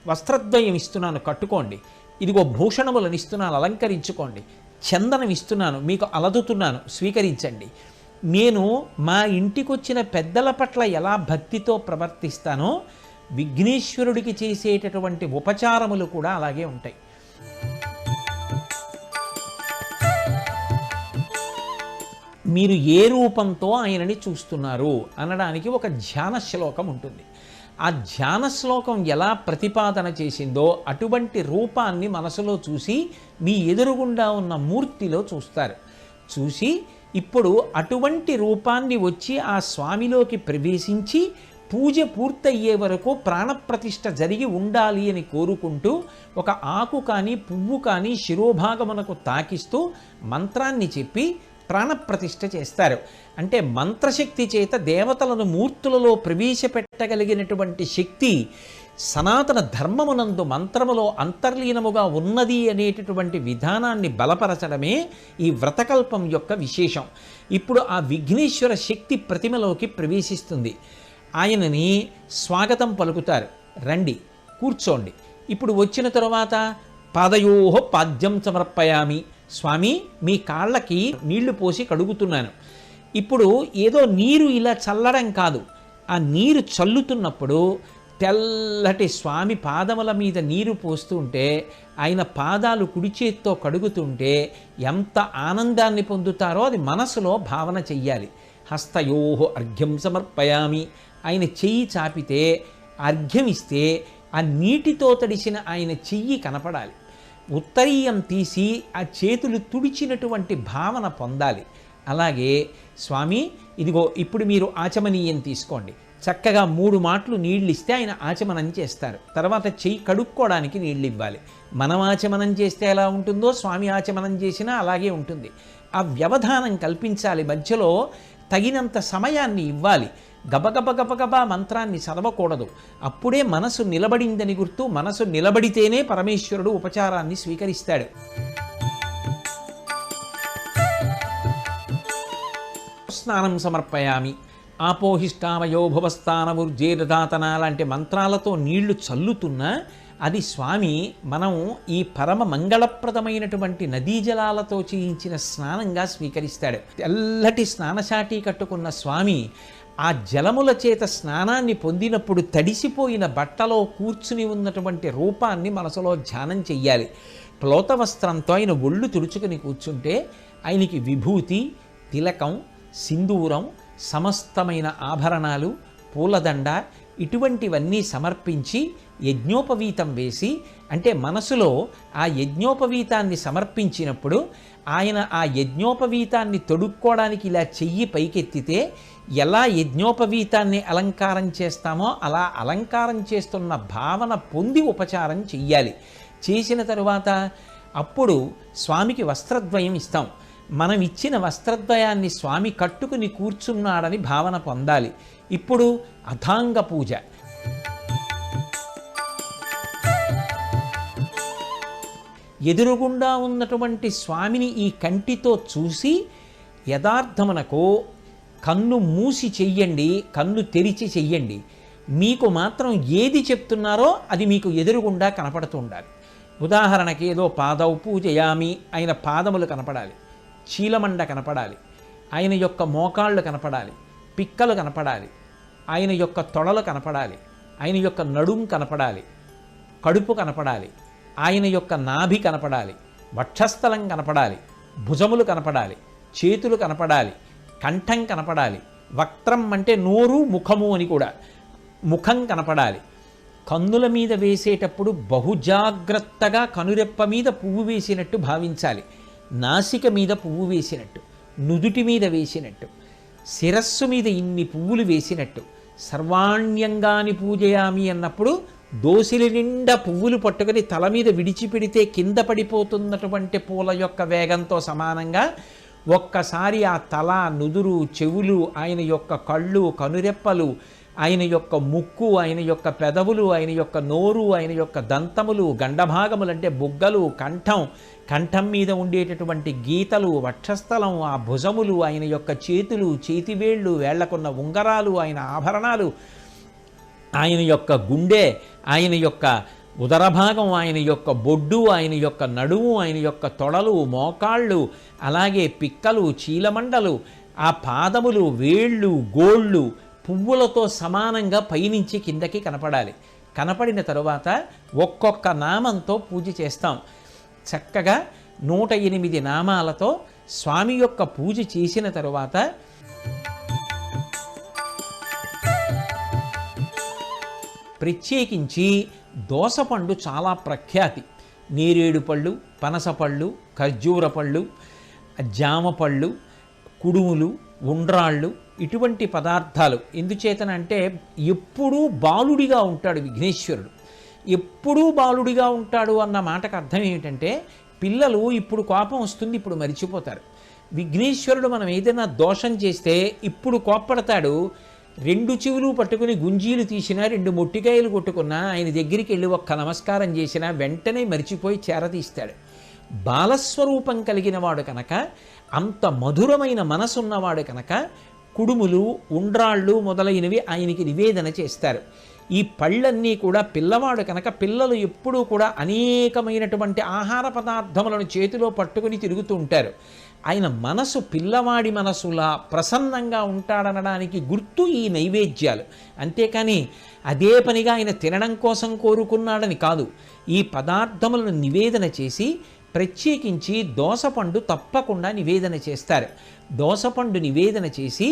వస్త్రద్వయం ఇస్తున్నాను కట్టుకోండి, ఇదిగో భూషణములను ఇస్తున్నాను అలంకరించుకోండి, చందనం ఇస్తున్నాను మీకు అలదుతున్నాను స్వీకరించండి. నేను మా ఇంటికి వచ్చిన పెద్దల పట్ల ఎలా భక్తితో ప్రవర్తిస్తానో విఘ్నేశ్వరుడికి చేసేటటువంటి ఉపచారములు కూడా అలాగే ఉంటాయి. మీరు ఏ రూపంతో ఆయనని చూస్తున్నారు అనడానికి ఒక ధ్యాన శ్లోకం ఉంటుంది. ఆ ధ్యాన శ్లోకం ఎలా ప్రతిపాదన చేసిందో అటువంటి రూపాన్ని మనసులో చూసి మీ ఎదురుగుండా ఉన్న మూర్తిలో చూస్తారు. చూసి ఇప్పుడు అటువంటి రూపాన్ని వచ్చి ఆ స్వామిలోకి ప్రవేశించి పూజ పూర్తయ్యే వరకు ప్రాణప్రతిష్ఠ జరిగి ఉండాలి అని కోరుకుంటూ ఒక ఆకు కానీ పువ్వు కానీ శిరోభాగమునకు తాకిస్తూ మంత్రాన్ని చెప్పి ప్రాణప్రతిష్ఠ చేస్తారు. అంటే మంత్రశక్తి చేత దేవతలను మూర్తులలో ప్రవేశపెట్టగలిగినటువంటి శక్తి సనాతన ధర్మమునందు మంత్రములో అంతర్లీనముగా ఉన్నది అనేటటువంటి విధానాన్ని బలపరచడమే ఈ వ్రతకల్పం యొక్క విశేషం. ఇప్పుడు ఆ విఘ్నేశ్వర శక్తి ప్రతిమలోకి ప్రవేశిస్తుంది. ఆయనని స్వాగతం పలుకుతారు, రండి కూర్చోండి. ఇప్పుడు వచ్చిన తరువాత పాదయోహో పాద్యం సమర్పయామి, స్వామి మీ కాళ్ళకి నీళ్లు పోసి కడుగుతున్నాను. ఇప్పుడు ఏదో నీరు ఇలా చల్లడం కాదు, ఆ నీరు చల్లుతున్నప్పుడు తెల్లటి స్వామి పాదముల మీద నీరు పోస్తూ ఉంటే ఆయన పాదాలు కుడి చేత్తో కడుగుతుంటే ఎంత ఆనందాన్ని పొందుతారో అది మనసులో భావన చెయ్యాలి. హస్తయోహో అర్ఘ్యం సమర్పయామి, ఆయన చెయ్యి చాపితే అర్ఘ్యమిస్తే ఆ నీటితో తడిసిన ఆయన చెయ్యి కనపడాలి. ఉత్తరీయం తీసి ఆ చేతులు తుడిచినటువంటి భావన పొందాలి. అలాగే స్వామి ఇదిగో ఇప్పుడు మీరు ఆచమనీయం తీసుకోండి, చక్కగా 3 మాటలు నీళ్ళు ఇస్తే ఆయన ఆచమనం చేస్తారు. తర్వాత చెయ్యి కడుక్కోవడానికి నీళ్ళు ఇవ్వాలి. మనం ఆచమనం చేస్తే ఎలా ఉంటుందో స్వామి ఆచమనం చేసినా అలాగే ఉంటుంది. ఆ వ్యవధానం కల్పించాలి, మధ్యలో తగినంత సమయాన్ని ఇవ్వాలి. గబగబ గబగబా మంత్రాన్ని చదవకూడదు. అప్పుడే మనసు నిలబడిందని గుర్తు. మనసు నిలబడితేనే పరమేశ్వరుడు ఉపచారాన్ని స్వీకరిస్తాడు. స్నానం సమర్పయామి, ఆపోహిష్టామయో భువస్థానముర్జేదాతన లాంటి మంత్రాలతో నీళ్లు చల్లుతున్నా అది స్వామి మనం ఈ పరమ మంగళప్రదమైనటువంటి నదీ జలాలతో చేయించిన స్నానంగా స్వీకరిస్తాడు. తెల్లటి స్నానశాటి కట్టుకున్న స్వామి ఆ జలముల చేత స్నానాన్ని పొందినప్పుడు తడిసిపోయిన బట్టలో కూర్చుని ఉన్నటువంటి రూపాన్ని మనసులో ధ్యానం చెయ్యాలి. ప్లోత వస్త్రంతో ఆయన ఒళ్ళు తుడుచుకుని కూర్చుంటే ఆయనకి విభూతి, తిలకం, సింధూరం, సమస్తమైన ఆభరణాలు, పూలదండ ఇటువంటివన్నీ సమర్పించి యజ్ఞోపవీతం వేసి, అంటే మనసులో ఆ యజ్ఞోపవీతాన్ని సమర్పించినప్పుడు ఆయన ఆ యజ్ఞోపవీతాన్ని తొడుక్కోవడానికి ఇలా చెయ్యి పైకెత్తితే ఎలా యజ్ఞోపవీతాన్ని అలంకారం చేస్తామో అలా అలంకారం చేస్తున్న భావన పొంది ఉపచారం చెయ్యాలి. చేసిన తరువాత అప్పుడు స్వామికి వస్త్రద్వయం ఇస్తాం. మనం ఇచ్చిన వస్త్రద్వయాన్ని స్వామి కట్టుకుని కూర్చున్నాడని భావన పొందాలి. ఇప్పుడు అథాంగ పూజ. ఎదురుగుండా ఉన్నటువంటి స్వామిని ఈ కంటితో చూసి యథార్థమునకు కన్ను మూసి చెయ్యండి, కన్ను తెరిచి చెయ్యండి. మీకు మాత్రం ఏది చెప్తున్నారో అది మీకు ఎదురుగుండా కనపడుతూ ఉండాలి. ఉదాహరణకి ఏదో పాదౌ పూజయామి, ఆయన పాదములు కనపడాలి, చీలమండ కనపడాలి, ఆయన యొక్క మోకాళ్ళు కనపడాలి, పిక్కలు కనపడాలి, ఆయన యొక్క తొడలు కనపడాలి, ఆయన యొక్క నడుం కనపడాలి, కడుపు కనపడాలి, ఆయన యొక్క నాభి కనపడాలి, వక్షస్థలం కనపడాలి, భుజములు కనపడాలి, చేతులు కనపడాలి, కంఠం కనపడాలి, వక్త్రం అంటే నోరు ముఖము అని కూడా, ముఖం కనపడాలి. కన్నుల మీద వేసేటప్పుడు బహుజాగ్రత్తగా కనురెప్ప మీద పువ్వు వేసినట్టు భావించాలి, నాసిక మీద పువ్వు వేసినట్టు, నుదుటి మీద వేసినట్టు, శిరస్సు మీద ఇన్ని పువ్వులు వేసినట్టు. సర్వాణ్యంగాని పూజయామి అన్నప్పుడు దోసిలి నిండా పువ్వులు పట్టుకొని తల మీద విడిచిపెడితే కింద పడిపోతున్నటువంటి పూల యొక్క వేగంతో సమానంగా ఒక్కసారి ఆ తల, నుదురు, చెవులు, ఆయన యొక్క కళ్ళు, కనురెప్పలు, ఆయన యొక్క ముక్కు, ఆయన యొక్క పెదవులు, ఆయన యొక్క నోరు, ఆయన యొక్క దంతములు, గండభాగములు అంటే బుగ్గలు, కంఠం మీద ఉండేటటువంటి గీతలు, వక్షస్థలం, ఆ భుజములు, ఆయన యొక్క చేతులు, చేతివేళ్ళు, వేళ్లకున్న ఉంగరాలు, ఆయన ఆభరణాలు, ఆయన యొక్క గుండె, ఆయన యొక్క ఉదరభాగం, ఆయన యొక్క బొడ్డు, ఆయన యొక్క నడుము, ఆయన యొక్క తొడలు, మోకాళ్ళు, అలాగే పిక్కలు, చీలమండలు, ఆ పాదములు, వేళ్ళు, గోళ్ళు పువ్వులతో సమానంగా పైనుంచి కిందకి కనపడాలి. కనపడిన తరువాత ఒక్కొక్క నామంతో పూజ చేస్తాం. చక్కగా 108 నామాలతో స్వామి యొక్క పూజ చేసిన తరువాత ప్రత్యేకించి దోసపండు చాలా ప్రఖ్యాతి. నేరేడు పళ్ళు, పనసపళ్ళు, ఖర్జూర పళ్ళు, జామపళ్ళు, కుడుములు, ఉండ్రాళ్ళు, ఇటువంటి పదార్థాలు. ఎందుచేతనంటే ఎప్పుడూ బాలుడిగా ఉంటాడు విఘ్నేశ్వరుడు. ఎప్పుడూ బాలుడిగా ఉంటాడు అన్న మాటకు అర్థం ఏమిటంటే పిల్లలు ఇప్పుడు కోపం వస్తుంది, ఇప్పుడు మరిచిపోతారు. విఘ్నేశ్వరుడు మనం ఏదైనా దోషం చేస్తే ఇప్పుడు కోప్పడతాడు. 2 చెవులు పట్టుకుని గుంజీలు తీసినా, 2 మొట్టికాయలు కొట్టుకున్నా, ఆయన దగ్గరికి వెళ్ళి ఒక్క నమస్కారం చేసినా వెంటనే మరిచిపోయి చేరతీస్తాడు. బాలస్వరూపం కలిగిన వాడు కనుక, అంత మధురమైన మనసున్నవాడు కనుక కుడుములు, ఉండ్రాళ్ళు మొదలైనవి ఆయనకి నివేదన చేస్తారు. ఈ పళ్ళన్నీ కూడా పిల్లవాడు కనుక పిల్లలు ఎప్పుడూ కూడా అనేకమైనటువంటి ఆహార పదార్థములను చేతిలో పట్టుకుని తిరుగుతూ ఉంటారు. ఆయన మనసు పిల్లవాడి మనసులా ప్రసన్నంగా ఉంటాడనడానికి గుర్తు ఈ నైవేద్యాలు. అంతేకాని అదే పనిగా ఆయన తినడం కోసం కోరుకున్నాడని కాదు. ఈ పదార్థములను నివేదన చేసి ప్రత్యేకించి దోసపండు తప్పకుండా నివేదన చేస్తారు. దోసపండు నివేదన చేసి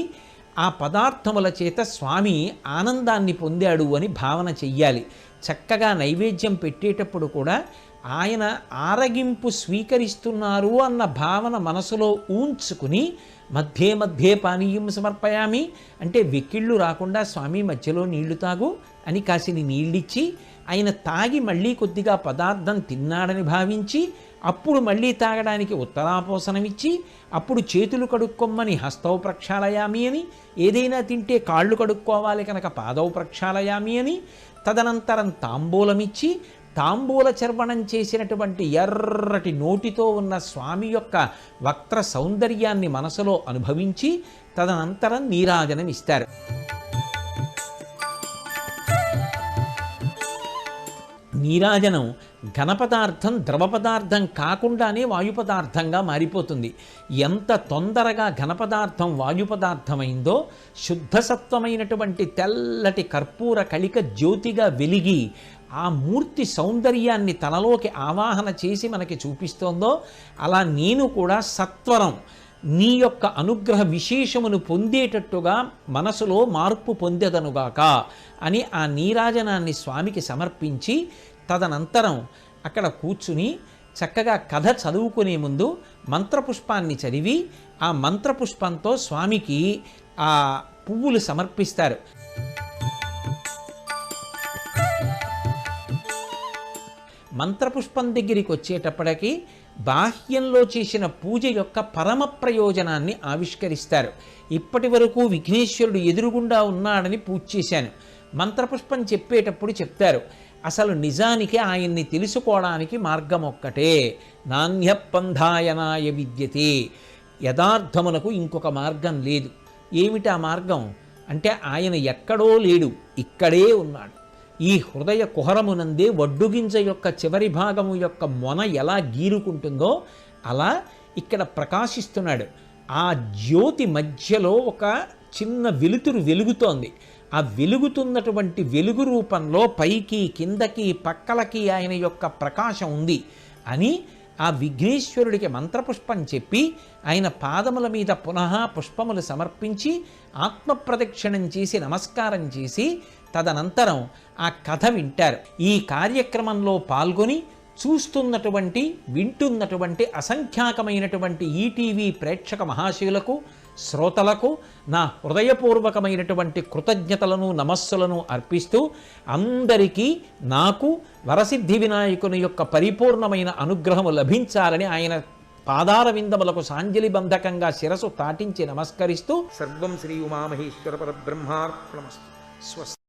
ఆ పదార్థముల చేత స్వామి ఆనందాన్ని పొందాడు అని భావన చెయ్యాలి. చక్కగా నైవేద్యం పెట్టేటప్పుడు కూడా ఆయన ఆరగింపు స్వీకరిస్తున్నారు అన్న భావన మనసులో ఊంచుకుని మధ్యే మధ్యే పానీయం సమర్పయామి అంటే వెక్కిళ్ళు రాకుండా స్వామి మధ్యలో నీళ్లు తాగు అని కాసిని నీళ్ళిచ్చి ఆయన తాగి మళ్ళీ కొద్దిగా పదార్థం తిన్నాడని భావించి అప్పుడు మళ్ళీ తాగడానికి ఉత్తరాపోసనమిచ్చి అప్పుడు చేతులు కడుక్కొమ్మని హస్తౌ ప్రక్షాళయామి అని, ఏదైనా తింటే కాళ్ళు కడుక్కోవాలి కనుక పాదౌ ప్రక్షాళయామి అని, తదనంతరం తాంబూలమిచ్చి తాంబూల చర్వణం చేసినటువంటి ఎర్రటి నోటితో ఉన్న స్వామి యొక్క వక్త్ర సౌందర్యాన్ని మనసులో అనుభవించి తదనంతరం నీరాజనం ఇస్తారు. నీరాజనం ఘన పదార్థం ద్రవ పదార్థం కాకుండానే వాయు పదార్థంగా మారిపోతుంది. ఎంత తొందరగా ఘన పదార్థం వాయు పదార్థమైందో శుద్ధసత్వమైనటువంటి తెల్లటి కర్పూర కళిక జ్యోతిగా వెలిగి ఆ మూర్తి సౌందర్యాన్ని తనలోకి ఆవాహన చేసి మనకి చూపిస్తోందో అలా నేను కూడా సత్వరం నీ యొక్క అనుగ్రహ విశేషమును పొందేటట్టుగా మనసులో మార్పు పొందెదనుగాక అని ఆ నీరాజనాన్ని స్వామికి సమర్పించి తదనంతరం అక్కడ కూర్చుని చక్కగా కథ చదువుకునే ముందు మంత్రపుష్పాన్ని చదివి ఆ మంత్రపుష్పంతో స్వామికి ఆ పువ్వులు సమర్పిస్తారు. మంత్రపుష్పం దగ్గరికి వచ్చేటప్పటికి బాహ్యంలో చేసిన పూజ యొక్క పరమ ప్రయోజనాన్ని ఆవిష్కరిస్తారు. ఇప్పటి వరకు విఘ్నేశ్వరుడు ఎదురుగుండా ఉన్నాడని పూజ చేశాను. మంత్రపుష్పం చెప్పేటప్పుడు చెప్తారు, అసలు నిజానికి ఆయన్ని తెలుసుకోవడానికి మార్గం ఒక్కటే, నాణ్యపంధాయనాయ విద్యతే, యథార్థమునకు ఇంకొక మార్గం లేదు. ఏమిటి ఆ మార్గం అంటే ఆయన ఎక్కడో లేడు, ఇక్కడే ఉన్నాడు. ఈ హృదయ కుహరమునందే వడ్డుగింజ యొక్క చివరి భాగము యొక్క మొన ఎలా గీరుకుంటుందో అలా ఇక్కడ ప్రకాశిస్తున్నాడు. ఆ జ్యోతి మధ్యలో ఒక చిన్న వెలుతురు వెలుగుతోంది. ఆ వెలుగుతున్నటువంటి వెలుగు రూపంలో పైకి కిందకి పక్కలకి ఆయన యొక్క ప్రకాశం ఉంది అని ఆ విఘ్నేశ్వరుడికి మంత్రపుష్పం చెప్పి ఆయన పాదముల మీద పునః పుష్పములు సమర్పించి ఆత్మప్రదక్షిణం చేసి నమస్కారం చేసి తదనంతరం ఆ కథ వింటారు. ఈ కార్యక్రమంలో పాల్గొని చూస్తున్నటువంటి వింటున్నటువంటి అసంఖ్యాకమైనటువంటి ఈటీవీ ప్రేక్షక మహాశయులకు శ్రోతలకు నా హృదయపూర్వకమైనటువంటి కృతజ్ఞతలను నమస్సులను అర్పిస్తూ అందరికీ నాకు వరసిద్ధి వినాయకుని యొక్క పరిపూర్ణమైన అనుగ్రహము లభించాలని ఆయన పాదార విందములకు సాంజలి బంధకంగా శిరసు తాటించి నమస్కరిస్తూ సర్వం శ్రీ ఉమామహేశ్వర పరబ్రహ్మార్పణమస్తు. స్వస్తి.